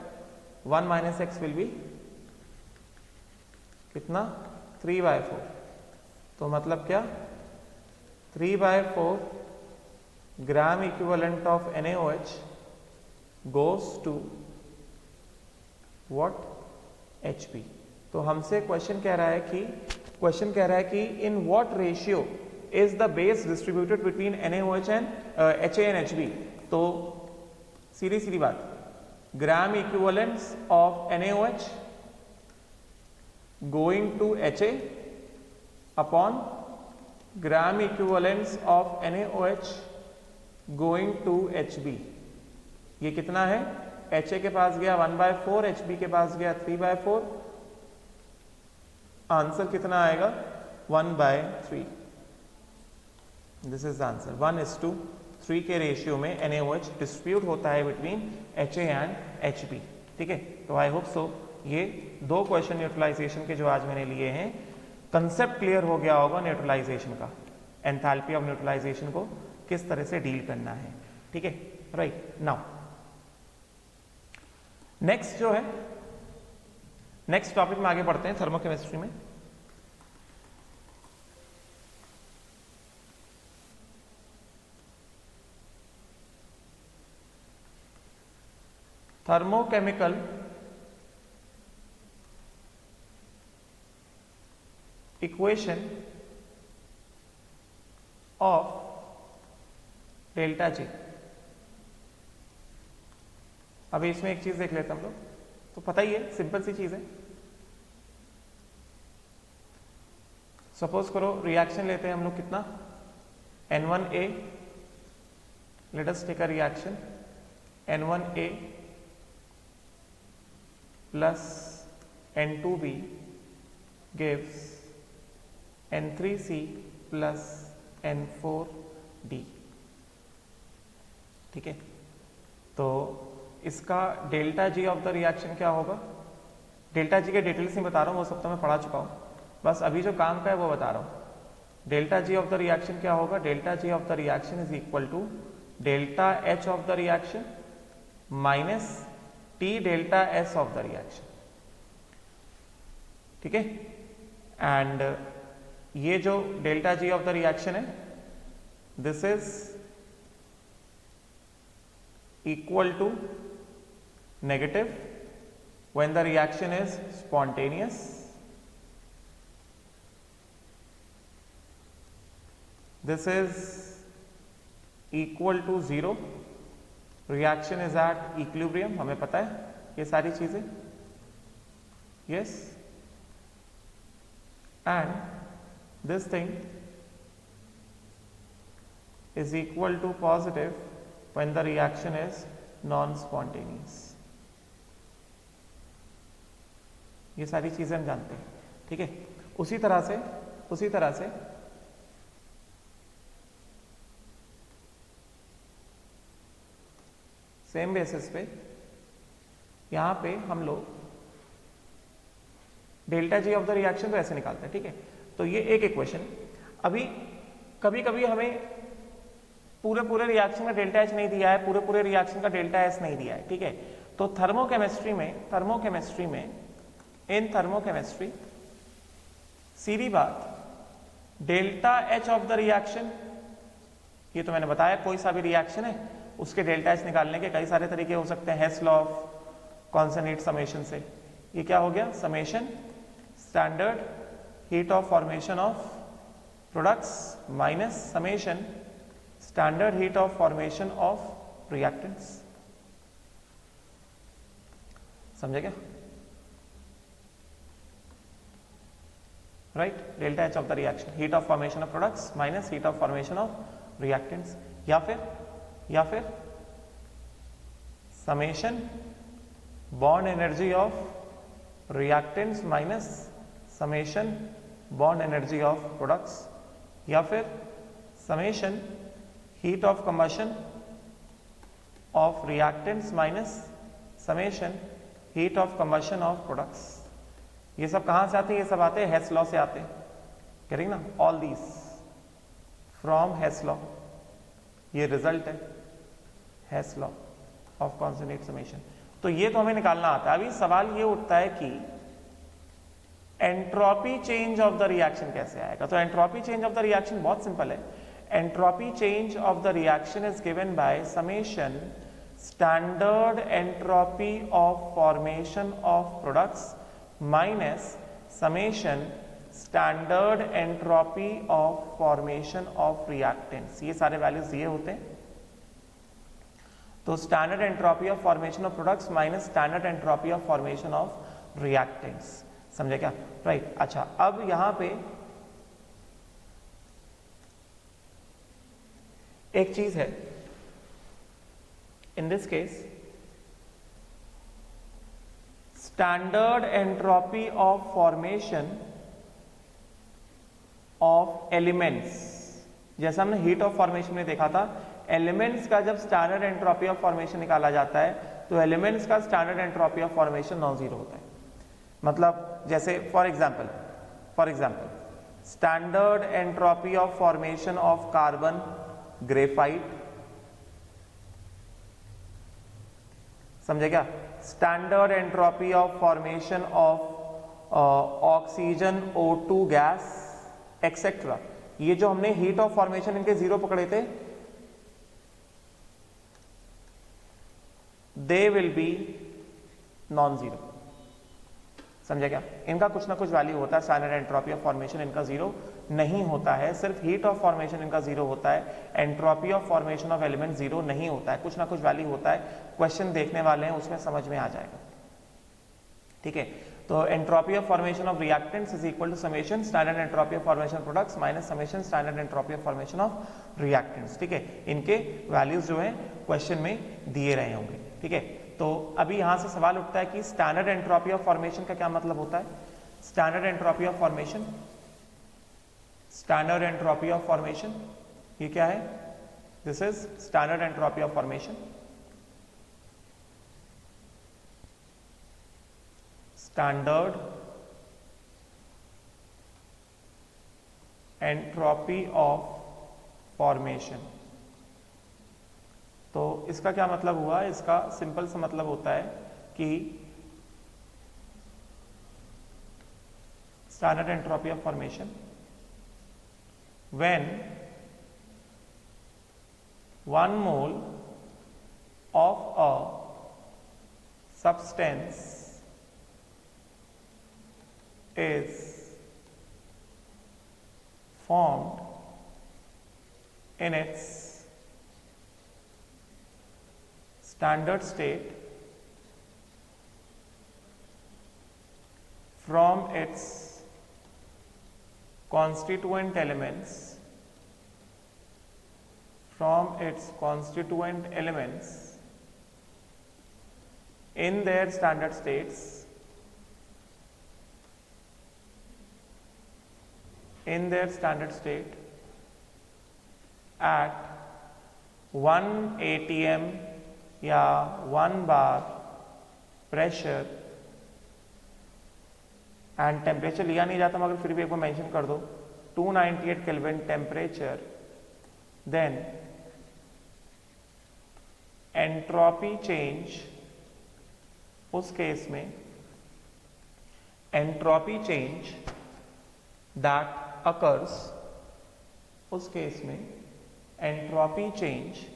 1 माइनस एक्स विल बी कितना 3/4। तो मतलब क्या 3/4 ग्राम equivalent of NaOH goes to what HP। तो हमसे क्वेश्चन कह रहा है कि in what ratio is the base distributed between NaOH and HA and HB। तो सीधी बात, gram equivalents of NaOH going to HA upon gram equivalents of NaOH going to HB। ये कितना है, HA के पास गया 1/4, HB के पास गया 3/4, आंसर कितना आएगा 1/3। This is the answer. 1:3 के रेशियो में NaOH डिस्ट्रीब्यूट होता है बिटवीन HA एंड HB। ठीक है, तो आई होप सो ये दो क्वेश्चन न्यूट्रलाइजेशन के जो आज मैंने लिए हैं, कंसेप्ट क्लियर हो गया होगा न्यूट्रलाइजेशन का, एंथैल्पी ऑफ न्यूट्रलाइजेशन को किस तरह से डील करना है। ठीक है, राइट। नाउ नेक्स्ट जो है, नेक्स्ट टॉपिक में आगे बढ़ते हैं थर्मोकेमिस्ट्री में। Thermochemical equation of delta G. अभी इसमें एक चीज देख लेते हैं हम लोग, तो पता ही है, सिंपल सी चीज है। सपोज करो रिएक्शन लेते हैं हम लोग कितना, N1A, let us take a reaction N1A plus N2B gives N3C plus N4D। ठीक है, तो इसका delta G of the reaction क्या होगा। डेल्टा जी के डिटेल्स नहीं बता रहा हूं, वो सब तो मैं पढ़ा चुका हूं, बस अभी जो काम का है वो बता रहा हूं। Delta G of the reaction क्या होगा, delta G of the reaction is equal to delta H of the reaction minus T delta S of the reaction. ठीक है, एंड ये जो delta G of the reaction है, this is equal to negative when the reaction is spontaneous, this is equal to 0, reaction is at equilibrium, हमें पता है ये सारी चीजें, yes, and this thing is equal to positive when the reaction is non-spontaneous। ये सारी चीजें हम जानते हैं। ठीक है, उसी तरह से सेम बेसिस पे यहां पे हम लोग delta G of the reaction तो ऐसे निकालते हैं। ठीक है, तो ये एक इक्वेशन। अभी कभी कभी हमें पूरे रिएक्शन का डेल्टा एच नहीं दिया है, पूरे रिएक्शन का डेल्टा एस नहीं दिया है। ठीक है, तो थर्मोकेमिस्ट्री में सीधी बात, delta H of the reaction, ये तो मैंने बताया, कोई सा भी रिएक्शन है उसके डेल्टा एच निकालने के कई सारे तरीके हो सकते हैं। हेस लॉ ऑफ कॉन्सोनेट समेशन से ये क्या हो गया, summation standard heat of formation of products minus summation standard heat of formation of reactants. समझे क्या, right. Delta H of the reaction, heat of formation of products minus heat of formation of reactants, या फिर summation bond energy of reactants minus summation bond energy of products, या फिर summation heat of combustion of reactants minus summation heat of combustion of products। ये सब कहां से आते हैं, ये सब आते हैं हेस लॉ से आते हैं, करेंगे ना, ऑल दीज फ्रॉम हेस लॉ। ये रिजल्ट है हेस लॉ ऑफ कॉन्सोनेट समेशन। तो ये तो हमें निकालना आता है। अभी सवाल ये उठता है कि entropy change of the reaction कैसे आएगा। तो entropy change of the reaction बहुत सिंपल है। Entropy change of the reaction is given by summation standard entropy of formation of products minus summation standard entropy of formation of reactants. ये सारे values दिए होते हैं। तो standard entropy of formation of products minus standard entropy of formation of reactants. समझे क्या? Right. अच्छा, अब यहां पे एक चीज है, in this case standard entropy of formation of elements, जैसा हमने हीट ऑफ फॉर्मेशन में देखा था, एलिमेंट्स का जब स्टैंडर्ड एंट्रोपी ऑफ फॉर्मेशन निकाला जाता है तो एलिमेंट्स का standard entropy of formation non zero होता है। मतलब जैसे for example standard entropy of formation of carbon graphite, समझे क्या? Standard entropy of formation of oxygen O2 gas etcetera. ये जो हमने हीट ऑफ फॉर्मेशन इनके जीरो पकड़े थे, they will be non zero. समझे क्या? इनका कुछ ना कुछ वैल्यू होता है। स्टैंडर्ड एंट्रोपी ऑफ फॉर्मेशन इनका जीरो नहीं होता है, सिर्फ हीट ऑफ फॉर्मेशन इनका जीरो होता है। Entropy of formation of element zero नहीं होता है, कुछ ना कुछ वैल्यू होता है। क्वेश्चन देखने वाले हैं, उसमें समझ में आ जाएगा। ठीक है, तो entropy of formation of reactants is equal to summation standard entropy of formation of products minus summation standard entropy of formation of reactants. ठीक है, इनके वैल्यूज जो है क्वेश्चन में दिए रहे होंगे। ठीक है, तो अभी यहां से सवाल उठता है कि स्टैंडर्ड एंट्रोपी ऑफ फॉर्मेशन का क्या मतलब होता है। Standard entropy of formation, standard entropy of formation ये क्या है? This is standard entropy of formation. Standard entropy of formation. तो इसका क्या मतलब हुआ? इसका सिंपल सा मतलब होता है कि standard entropy of formation when 1 mole of a substance is formed in its standard state from its constituent elements, in their standard states, at 1 atm या 1 bar pressure एंड टेम्परेचर लिया नहीं जाता मगर फिर भी एक बार मेंशन कर दो, 298 kelvin temperature, then entropy change, उस केस में एंट्रोपी चेंज दैट अकर्स, उस केस में entropy change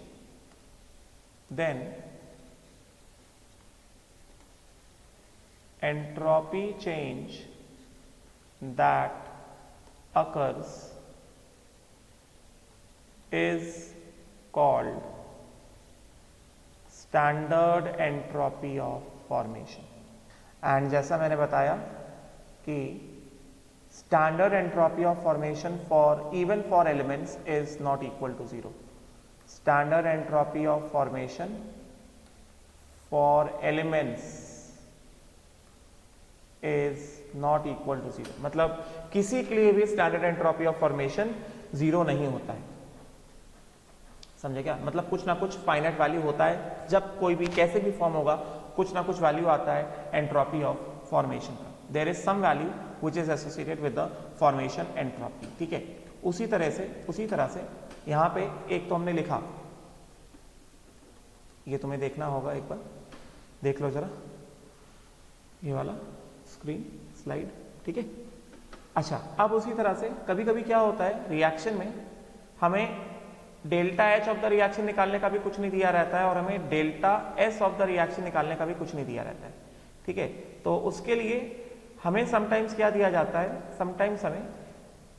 then entropy change that occurs is called standard entropy of formation। and जैसा मैंने बताया कि standard entropy of formation for even for elements is not equal to zero। standard entropy of formation for elements is not equal to zero। मतलब किसी के लिए भी standard entropy of formation zero नहीं होता है। समझे क्या? मतलब कुछ ना कुछ फाइनाइट वैल्यू होता है, जब कोई भी कैसे भी फॉर्म होगा कुछ ना कुछ वैल्यू आता है एंट्रोपी ऑफ फॉर्मेशन का। There is some value which is associated with the formation entropy. ठीक है, उसी तरह से यहाँ पे एक तो हमने लिखा ये तुम्हें देखना होगा, एक बार देख लो जरा ये वाला स्क्रीन स्लाइड, ठीक है। अच्छा, अब उसी तरह से कभी कभी क्या होता है रिएक्शन में हमें delta H of the reaction निकालने का भी कुछ नहीं दिया रहता है और हमें delta S of the reaction निकालने का भी कुछ नहीं दिया रहता है, ठीक है। तो उसके लिए हमें समटाइम्स क्या दिया जाता है, समटाइम्स हमें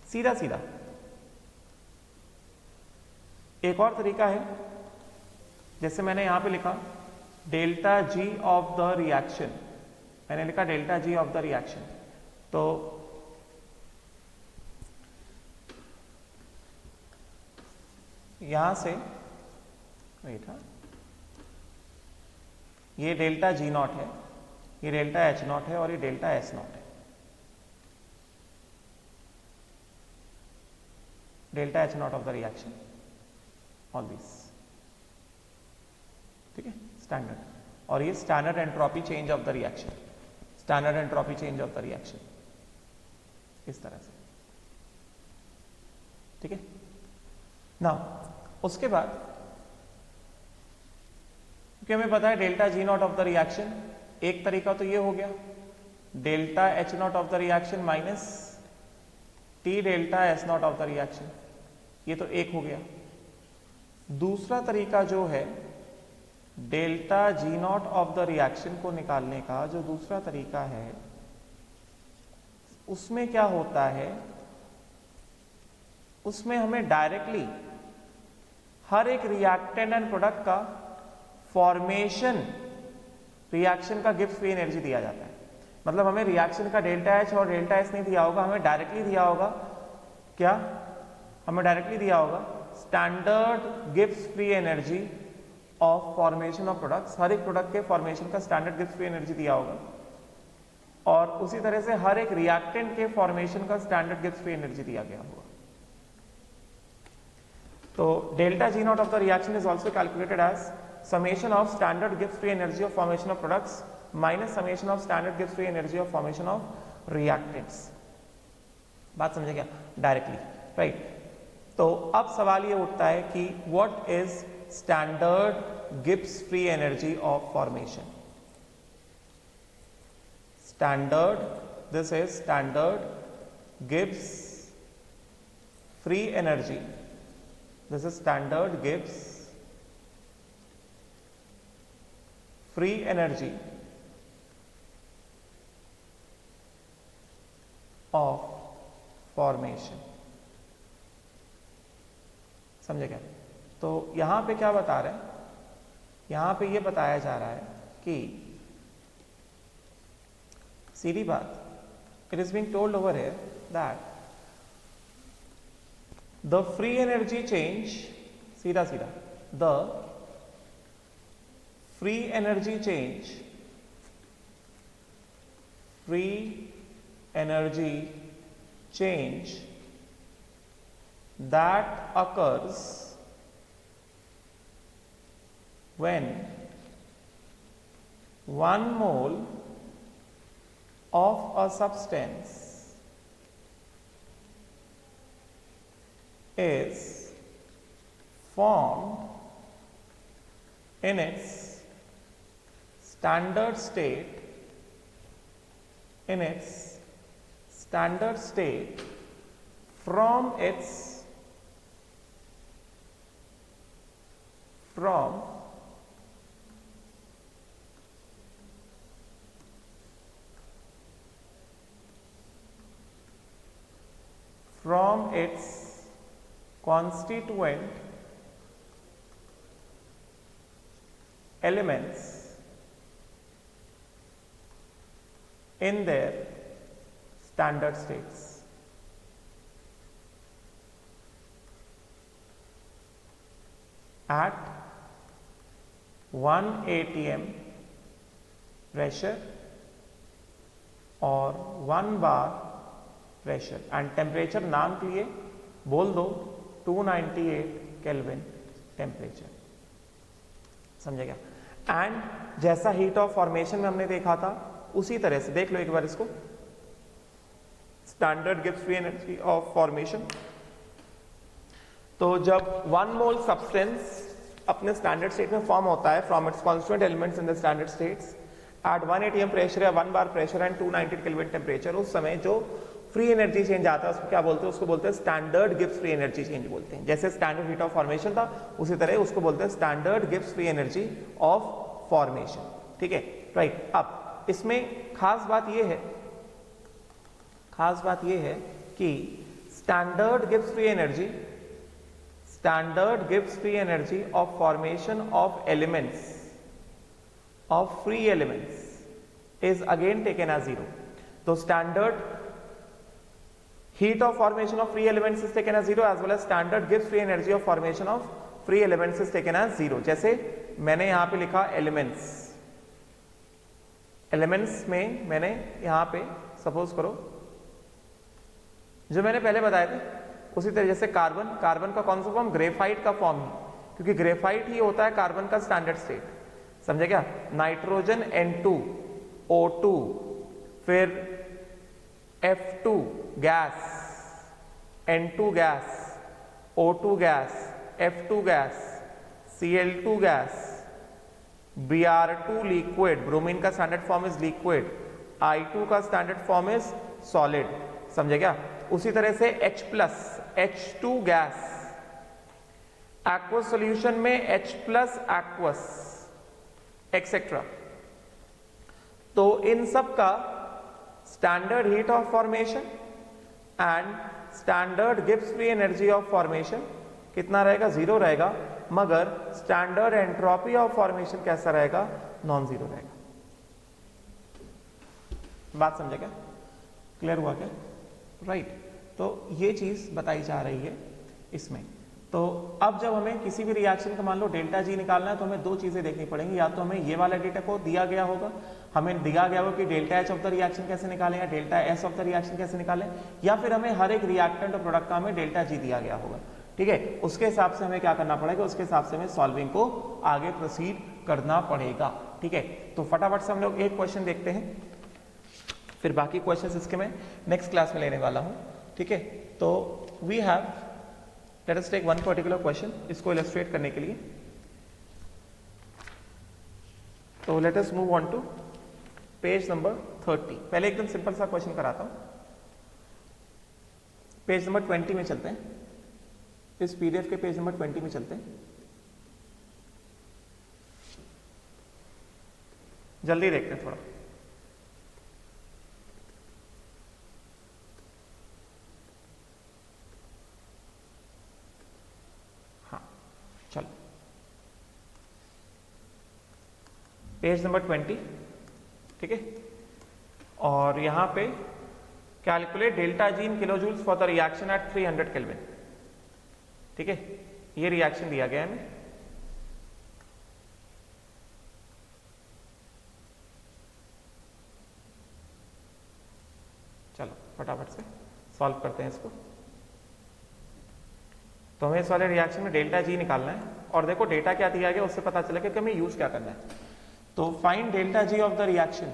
सीधा सीधा एक और तरीका है, जैसे मैंने यहां पे लिखा delta G of the reaction, मैंने लिखा delta G of the reaction. तो यहां से ये डेल्टा जी नॉट है, ये डेल्टा एच नॉट है और ये डेल्टा एस नॉट है, delta H not of the reaction all this, ठीक है, स्टैंडर्ड। और ये standard entropy change of the reaction, standard entropy change of the reaction, इस तरह से, ठीक है ना। उसके बाद क्योंकि हमें पता है delta G not of the reaction, एक तरीका तो ये हो गया delta H not of the reaction minus T delta S not of the reaction, ये तो एक हो गया। दूसरा तरीका जो है delta G not of the reaction को निकालने का, जो दूसरा तरीका है उसमें क्या होता है, उसमें हमें डायरेक्टली हर एक रिएक्टेंट एंड प्रोडक्ट का फॉर्मेशन रिएक्शन का गिब्स फ्री एनर्जी दिया जाता है। मतलब हमें रिएक्शन का डेल्टा एच और डेल्टा एस नहीं दिया होगा, हमें डायरेक्टली दिया होगा क्या, हमें डायरेक्टली दिया होगा standard Gibbs free energy of formation of products, हर एक प्रोडक्ट के फॉर्मेशन का स्टैंडर्ड गिब्स फ्री एनर्जी दिया होगा, और उसी तरह से हर एक रिएक्टेंट के फॉर्मेशन का स्टैंडर्ड गिब्स फ्री एनर्जी दिया गया होगा। तो delta G not of the reaction is also calculated as summation of standard Gibbs free energy of formation of products minus summation of standard Gibbs free energy of formation of reactants। बात समझे क्या, directly, right. तो अब सवाल ये उठता है कि what is standard Gibbs free energy of formation, standard, this is standard Gibbs free energy, this is standard Gibbs free energy of formation, समझे क्या। तो यहां पे क्या बता रहे हैं, यहां पे ये बताया जा रहा है कि सीधी बात, it is being told over here that the free energy change, सीधा सीधा the free energy change, free energy change that occurs when 1 mole of a substance is formed in its standard state, in its standard state from its constituent elements in their standard states. At 1 atm pressure और 1 bar pressure and temperature नाम के लिए बोल दो 298 kelvin temperature, समझे क्या। And जैसा heat of formation में हमने देखा था उसी तरह से देख लो एक बार इसको, standard Gibbs free energy of formation. तो जब 1 मोल सब्सटेंस अपने स्टैंडर्ड स्टेट में फॉर्म होता है from its constituent elements in the standard states at 1 atm pressure या 1 bar pressure and 290 kelvin temperature, उस समय जो फ्री एनर्जी चेंज आता है उसको क्या बोलते हैं? उसको बोलते हैं standard Gibbs free energy change बोलते हैं। जैसे स्टैंडर्ड हीट ऑफ फॉर्मेशन था उसी तरह उसको बोलते हैं standard Gibbs free energy of formation. ठीक है, राइट। अब इसमें खास बात यह है कि standard Gibbs free energy of formation of elements of free elements is again taken as 0. So standard heat of formation of free elements is taken as 0 as well as standard Gibbs free energy of formation of free elements is taken as 0. जैसे मैंने यहां पे लिखा elements में मैंने यहां पे suppose करो जो मैंने पहले बताए थे उसी तरह जैसे कार्बन का कौन सा फॉर्म? ग्रेफाइट का फॉर्म ही, क्योंकि ग्रेफाइट ही होता है कार्बन का स्टैंडर्ड स्टेट। समझे क्या? नाइट्रोजन N2 O2 फिर F2 gas, N2 gas, O2 gas, F2 gas, Cl2 gas, Br2 liquid, bromine का standard form is liquid, I2 का स्टैंडर्ड फॉर्म इज सॉलिड। समझे क्या? उसी तरह से H plus H2 gas, aqueous solution में H plus aqueous etcetera. तो इन सब का standard heat of formation and standard Gibbs free energy of formation कितना रहेगा? 0 रहेगा, मगर स्टैंडर्ड एंट्रोपी ऑफ फॉर्मेशन कैसा रहेगा? नॉन जीरो रहेगा। बात समझे क्या? क्लियर हुआ क्या? राइट। तो ये चीज बताई जा रही है इसमें। तो अब जब हमें किसी भी रिएक्शन का मान लो डेल्टा जी निकालना है तो हमें दो चीजें देखनी पड़ेंगी। या तो हमें ये वाला डेटा को दिया गया होगा, हमें दिया गया होगा कि delta H of the reaction कैसे निकालें या delta S of the reaction कैसे निकालें, या फिर हमें हर एक रिएक्टेंट और प्रोडक्ट का हमें डेल्टा जी दिया गया होगा। ठीक है, उसके हिसाब से हमें क्या करना पड़ेगा? उसके हिसाब से हमें सॉल्विंग को आगे प्रोसीड करना पड़ेगा। ठीक है, तो फटाफट से हम लोग एक क्वेश्चन देखते हैं, फिर बाकी क्वेश्चंस इसके मैं नेक्स्ट क्लास में लेने वाला हूं। ठीक है, तो we have let us take one particular question इसको इलस्ट्रेट करने के लिए। तो let us move on to page number 30। पहले एकदम सिंपल सा क्वेश्चन कराता हूं, पेज नंबर 20 में चलते हैं, इस पीडीएफ के पेज नंबर 20 में चलते हैं। जल्दी देखते हैं थोड़ा। चलो पेज नंबर 20। ठीक है, और यहां पे calculate delta G in kilojoules for the reaction at 300 kelvin. ठीक है, ये रिएक्शन दिया गया है हमें। चलो फटाफट से सॉल्व करते हैं इसको। तो हमें इस वाले रिएक्शन में डेल्टा जी निकालना है, और देखो डेटा क्या दिया गया उससे पता चलेगा कि हमें यूज क्या करना है। तो find delta G of the reaction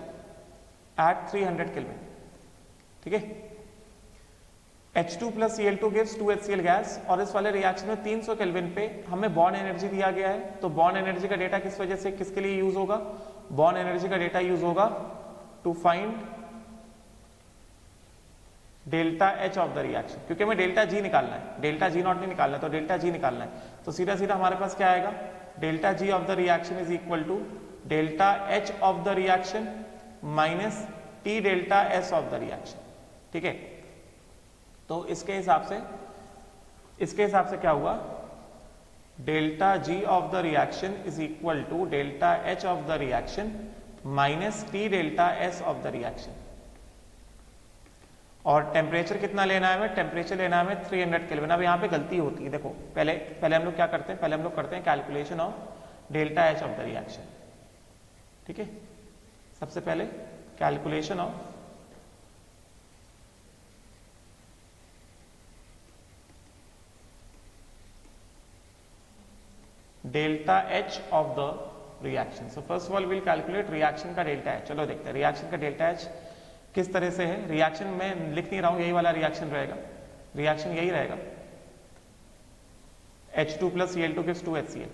at 300 kelvin. ठीक है, H2 plus Cl2 gives 2HCl gas, और इस वाले रिएक्शन में 300 केल्विन पे हमें बॉन्ड एनर्जी दिया गया है। तो बॉन्ड एनर्जी का डेटा किस वजह से किसके लिए यूज होगा? बॉन्ड एनर्जी का डेटा यूज होगा to find delta H of the reaction, क्योंकि हमें डेल्टा जी निकालना है, डेल्टा जी नॉट नहीं निकालना है, तो डेल्टा जी निकालना है। तो सीधा सीधा हमारे पास क्या आएगा? Delta G of the reaction is equal to delta H of the reaction minus T delta S of the reaction. ठीक है, तो इसके हिसाब से क्या हुआ? Delta G of the reaction is equal to delta H of the reaction minus T delta S of the reaction. और temperature कितना लेना है हमें? टेम्परेचर लेना है हमें 300 केल्विन। अब यहाँ पे गलती होती है, देखो पहले हम लोग क्या करते हैं? पहले हम लोग करते हैं calculation of delta H of the reaction. ठीक है, सबसे पहले calculation of delta H of the reaction. So first of all will calculate reaction का डेल्टा एच। चलो देखते हैं रिएक्शन का डेल्टा एच किस तरह से है। रिएक्शन में लिख नहीं रहा हूं, यही वाला रिएक्शन रहेगा, रिएक्शन यही रहेगा। H2 plus Cl2 gives 2HCl।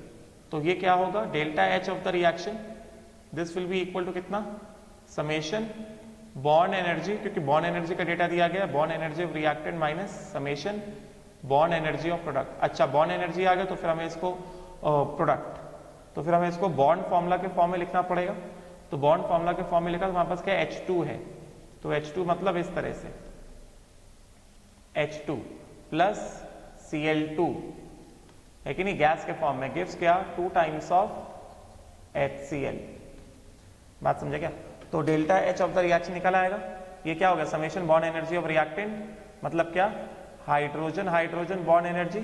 तो ये क्या होगा, delta H of the reaction, this will be equal to कितना, समेशन बॉन्ड एनर्जी, क्योंकि बॉन्ड एनर्जी का डेटा दिया गया, bond energy of reactant minus summation bond energy of product. अच्छा बॉन्ड एनर्जी आ गया तो फिर हमें इसको प्रोडक्ट, तो फिर हमें इसको बॉन्ड फॉर्मूला के फॉर्म में लिखना पड़ेगा। तो बॉन्ड फॉर्मूला के फॉर्म में लिखा तो हमारे पास क्या H2 है, तो H2 मतलब इस तरह से H2 प्लस Cl2 है कि नहीं, गैस के फॉर्म में, गिव्स क्या 2 टाइम्स ऑफ HCl। बात समझे क्या? तो delta H of the reaction निकल आएगा, ये क्या होगा, summation bond energy of reactant, मतलब क्या, hydrogen hydrogen bond energy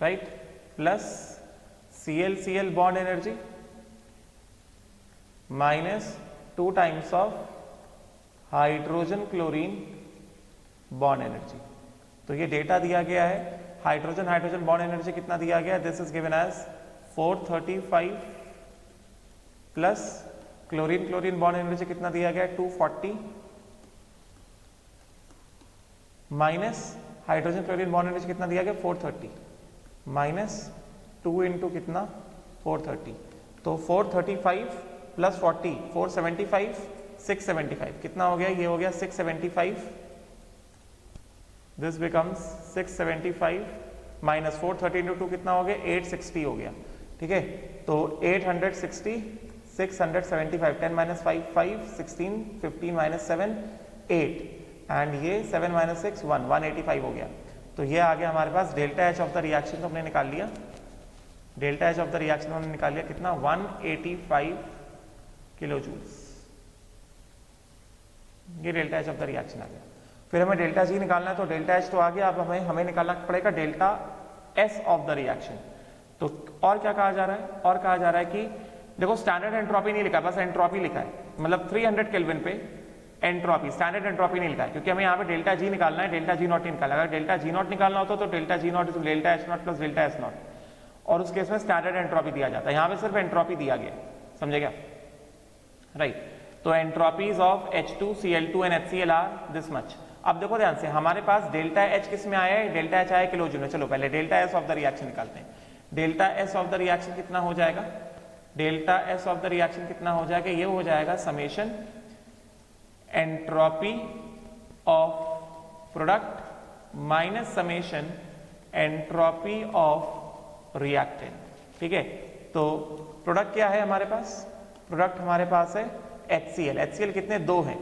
right, plus Cl Cl bond energy minus 2 times of hydrogen chlorine bond energy. तो ये डेटा दिया गया है, हाइड्रोजन हाइड्रोजन बॉन्ड एनर्जी कितना दिया गया है, this is given as 435 plus chlorine chlorine bond energy कितना दिया गया है 240 minus hydrogen chlorine bond energy कितना दिया गया 430 माइनस 2 इंटू कितना 430, तो 435 प्लस 40 475 675 कितना हो गया, ये हो गया 675, दिस बिकम्स 675 माइनस 430 इंटू 2 कितना हो गया 860 हो गया, ठीक है। तो 860 675 10 माइनस 5 5 16 15 माइनस 7 8 एंड ये 7 माइनस 6 1 185 हो गया। तो ये आ गया हमारे पास delta H of the reaction, तो हमने निकाल लिया delta H of the reaction, हमने निकाल लिया कितना 185 किलो जूल्स, ये delta H of the reaction आ गया। फिर हमें डेल्टा जी निकालना है, तो डेल्टा एच तो आ गया, अब हमें निकालना पड़ेगा delta S of the reaction. तो और क्या कहा जा रहा है, और कहा जा रहा है कि देखो स्टैंडर्ड एंट्रोपी नहीं लिखा, बस एंट्रोपी लिखा है, मतलब 300 केल्विन पे एंट्रोपी, स्टैंडर्ड एंट्रोपी नहीं लिखा है, क्योंकि हमें यहाँ पे डेल्टा जी निकालना है, डेल्टा जी नॉट नहीं निकालना। अगर डेल्टा जी नॉट निकालना होता तो delta G not is delta H not plus delta S not, और उस केस में स्टैंडर्ड एंट्रोपी दिया जाता है, यहाँ पे सिर्फ एंट्रोपी दिया गया, समझे क्या, राइट। तो entropies of H2Cl2 and HCl are this much. अब देखो ध्यान से, हमारे पास डेल्टा एच किस में आया है, डेल्टा एच आया किलो जूल में। चलो पहले delta S of the reaction निकालते हैं। Delta S of the reaction कितना हो जाएगा, delta S of the reaction कितना हो जाएगा, ये हो जाएगा summation entropy of product minus summation entropy of reactant, ठीक है। तो प्रोडक्ट क्या है हमारे पास, प्रोडक्ट हमारे पास है HCl, HCl कितने, 2 हैं,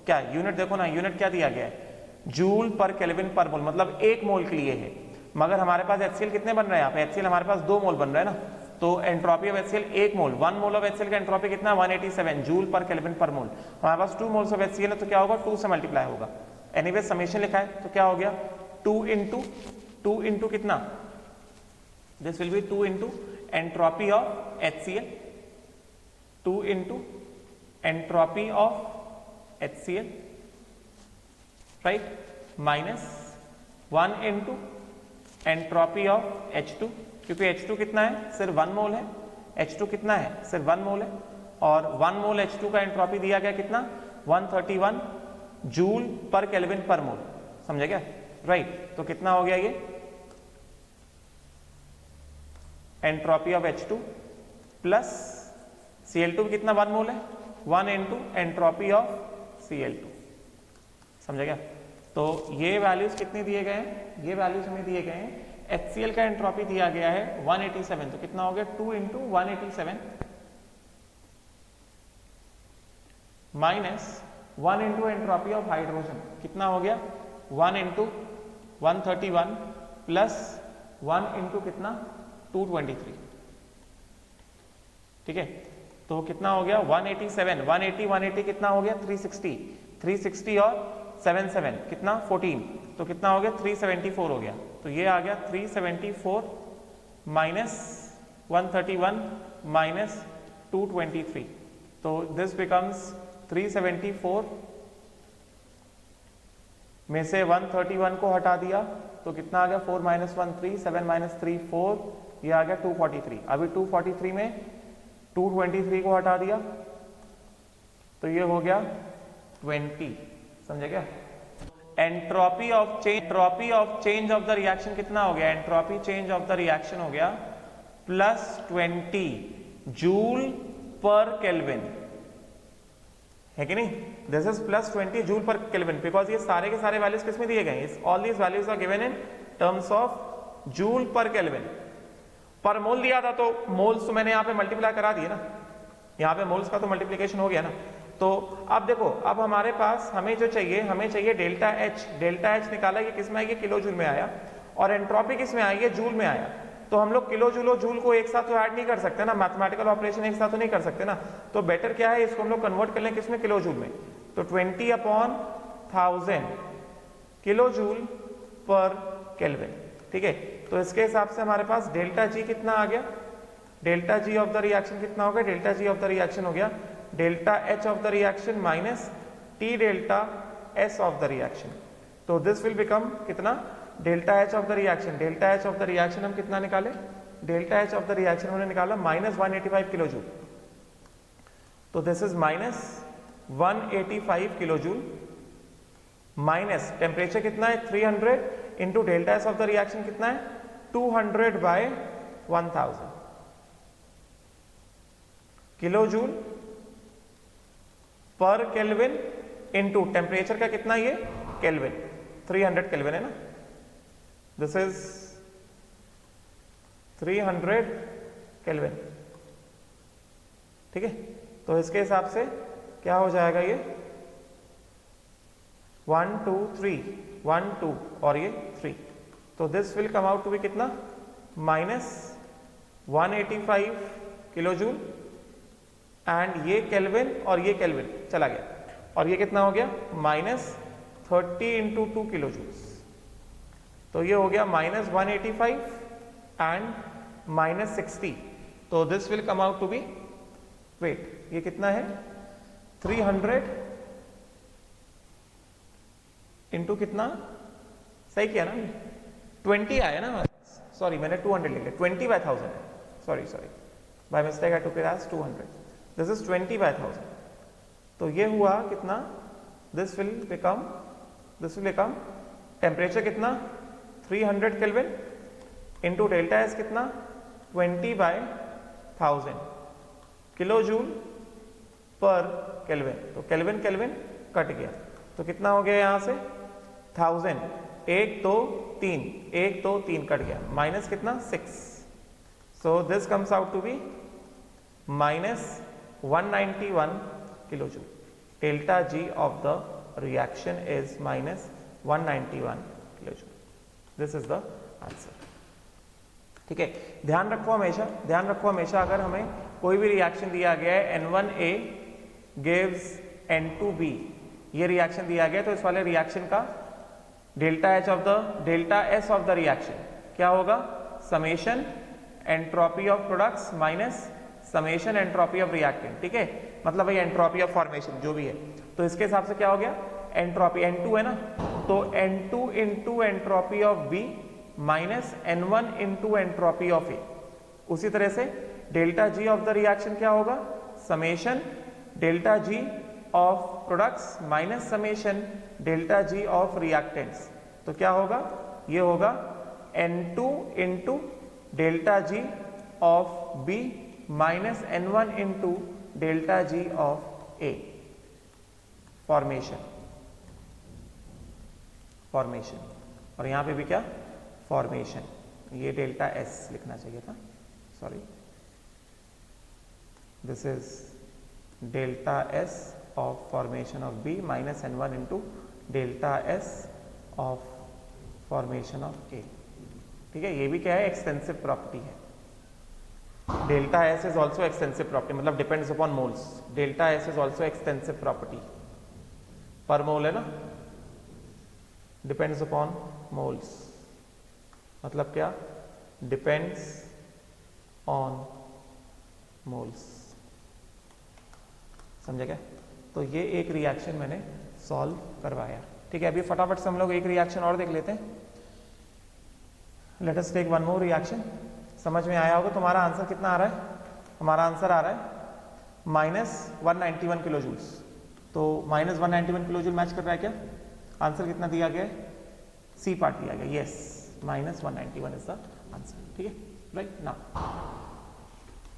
क्या यूनिट देखो ना, यूनिट क्या दिया गया है, जूल पर केल्विन पर मोल, मतलब 1 मोल के लिए है, मगर हमारे पास HCl कितने बन रहे हैं यहाँ पे, HCl हमारे पास 2 मोल बन रहे हैं ना, तो entropy of HCl 1 mole, 1 mole of HCl का एंट्रोपी कितना 187 जूल पर केल्विन पर मोल। हमारे पास 2 मोल्स ऑफ HCl है, तो क्या होगा 2 से मल्टीप्लाई होगा, एनीवे समेशन लिखा है, तो क्या हो गया 2 इंटू कितना, this will B 2 into entropy of HCl, 2 into entropy of HCl, right, minus 1 into entropy of H2, क्योंकि H2 कितना है, सिर्फ 1 मोल है, H2 कितना है, सिर्फ 1 मोल है, और 1 मोल H2 का एंट्रोपी दिया गया कितना 131 joule per kelvin per mole, समझे क्या, राइट। तो कितना हो गया ये entropy of H2 plus Cl2 कितना 1 मोल है, 1 इंटू एंट्रोपी ऑफ Cl2, समझे क्या। तो ये वैल्यूज कितने दिए गए हैं, ये वैल्यूज हमें दिए गए हैं, HCl का एंट्रोपी दिया गया है 187, तो कितना हो गया 2 into 187 minus 1 into entropy of hydrogen कितना हो गया 1 इंटू 131 प्लस 1 इंटू कितना 223, ठीक है। तो कितना हो गया 187 180 कितना हो गया 360 और 77 कितना 14, तो कितना हो गया 374 हो गया। तो ये आ गया 374 माइनस 131 माइनस 223, तो दिस बिकम्स 374 में से 131 को हटा दिया तो कितना आ गया 4 माइनस 1 3 7 माइनस 3 4, ये आ गया 243। अभी 243 में 223 को हटा दिया तो ये हो गया 20, समझे क्या। Entropy of change of the reaction कितना हो गया, entropy change of the reaction हो गया +20 जूल पर केल्विन, है कि नहीं? This is +20 joule per kelvin, because ये सारे के सारे वैल्यूज किसमें दिए गए हैं, all these values are given in terms of joule per kelvin. Per mole दिया था तो मोल्स तो मैंने यहाँ पे मल्टीप्लाई करा दिए ना, यहाँ पे मोल्स का तो मल्टीप्लीकेशन हो गया ना। तो अब देखो, अब हमारे पास हमें जो चाहिए, हमें चाहिए डेल्टा एच। डेल्टा एच निकाला, ये किस में आया, किलो जूल में आया, और एंट्रोपी किस में आई है, जूल में आया। तो हम लोग किलो जूल और जूल को एक साथ तो ऐड नहीं कर सकते ना, मैथमेटिकल ऑपरेशन एक साथ तो नहीं कर सकते ना। तो बेटर क्या है, इसको हम लोग कन्वर्ट कर लें किसमें, किलो जूल में। तो 20/1000 किलो जूल पर केल्विन, ठीक है। तो इसके हिसाब से हमारे पास डेल्टा जी कितना आ गया, delta G of the reaction कितना हो गया, delta G of the reaction हो गया delta H of the reaction minus T delta S of the reaction. तो दिस विल बिकम कितना, delta H of the reaction, delta H of the reaction हम कितना निकाले, delta H of the reaction हमने निकाला -185 kilo joule. तो this is -185 kilo joule minus temperature कितना है 300 into delta S of the reaction कितना है 200/1000 kilo joule per kelvin into temperature का कितना, ये केल्विन 300 केल्विन है ना, दिस इज 300 केल्विन, ठीक है। तो इसके हिसाब से क्या हो जाएगा, ये 1 2 3 1 2 और ये 3, तो this will come out to be कितना, -185 किलो जूल, एंड ये केल्विन और ये केल्विन चला गया, और ये कितना हो गया -30 इंटू 2 किलो जूल्स। तो ये हो गया -185 एंड -60, तो this will come out to be, wait ये कितना है 300 इंटू कितना, सही किया ना, 20 आया ना, सॉरी मैंने 200 लिख लिया, 20/1000, sorry by mistake I took it as 200, this is 20/1000। तो ये हुआ कितना, दिस विल बिकम टेम्परेचर कितना 300 केल्विन इंटू डेल्टा एस कितना 20/1000 किलो जूल पर केल्विन। तो केल्विन केल्विन कट गया, तो कितना हो गया यहाँ से 1000, 1 2 3 कट गया, माइनस कितना 6, so this comes out to be -191 kilo joule. Delta G of the reaction is -191 kilo joule, this is the answer, ठीक है। ध्यान रखो हमेशा अगर हमें कोई भी रिएक्शन दिया गया है N1A गिव्स N2B, ये रिएक्शन दिया गया, तो इस वाले रिएक्शन का delta S of the reaction क्या होगा, summation entropy of products minus summation entropy of reactant, ठीक है, मतलब भाई एंट्रोपी ऑफ फॉर्मेशन जो भी है। तो इसके हिसाब से क्या हो गया, एंट्रोपी N2 है ना, तो N2 into entropy of B minus N1 into entropy of A। उसी तरह से delta G of the reaction क्या होगा, summation delta G of products minus summation delta G of reactants. तो क्या होगा, ये होगा N2 into delta G of B minus N1 into delta G of A। Formation और यहां पे भी क्या, फॉर्मेशन, ये डेल्टा S लिखना चाहिए था, sorry, this is delta S of formation of B minus N1 into delta S of formation of A, ठीक है। ये भी क्या है, एक्सटेंसिव प्रॉपर्टी है। Delta S is also extensive property, मतलब depends upon moles. Delta S is also extensive property, per mole है ना, डिपेंड्स अपॉन मोल्स, मतलब क्या, डिपेंड्स ऑन मोल्स, समझे क्या। तो ये एक रिएक्शन मैंने सॉल्व करवाया, ठीक है। अभी फटाफट से हम लोग एक रिएक्शन और देख लेते हैं। Let us take one more reaction. समझ में आया होगा तुम्हारा आंसर कितना आ रहा है, हमारा आंसर आ रहा है -191 किलो जूल्स। तो -191 किलो जूल मैच कर रहा है क्या, आंसर कितना दिया गया है, सी पार्ट दिया गया, यस -191 इज द आंसर। ठीक है, राइट नाउ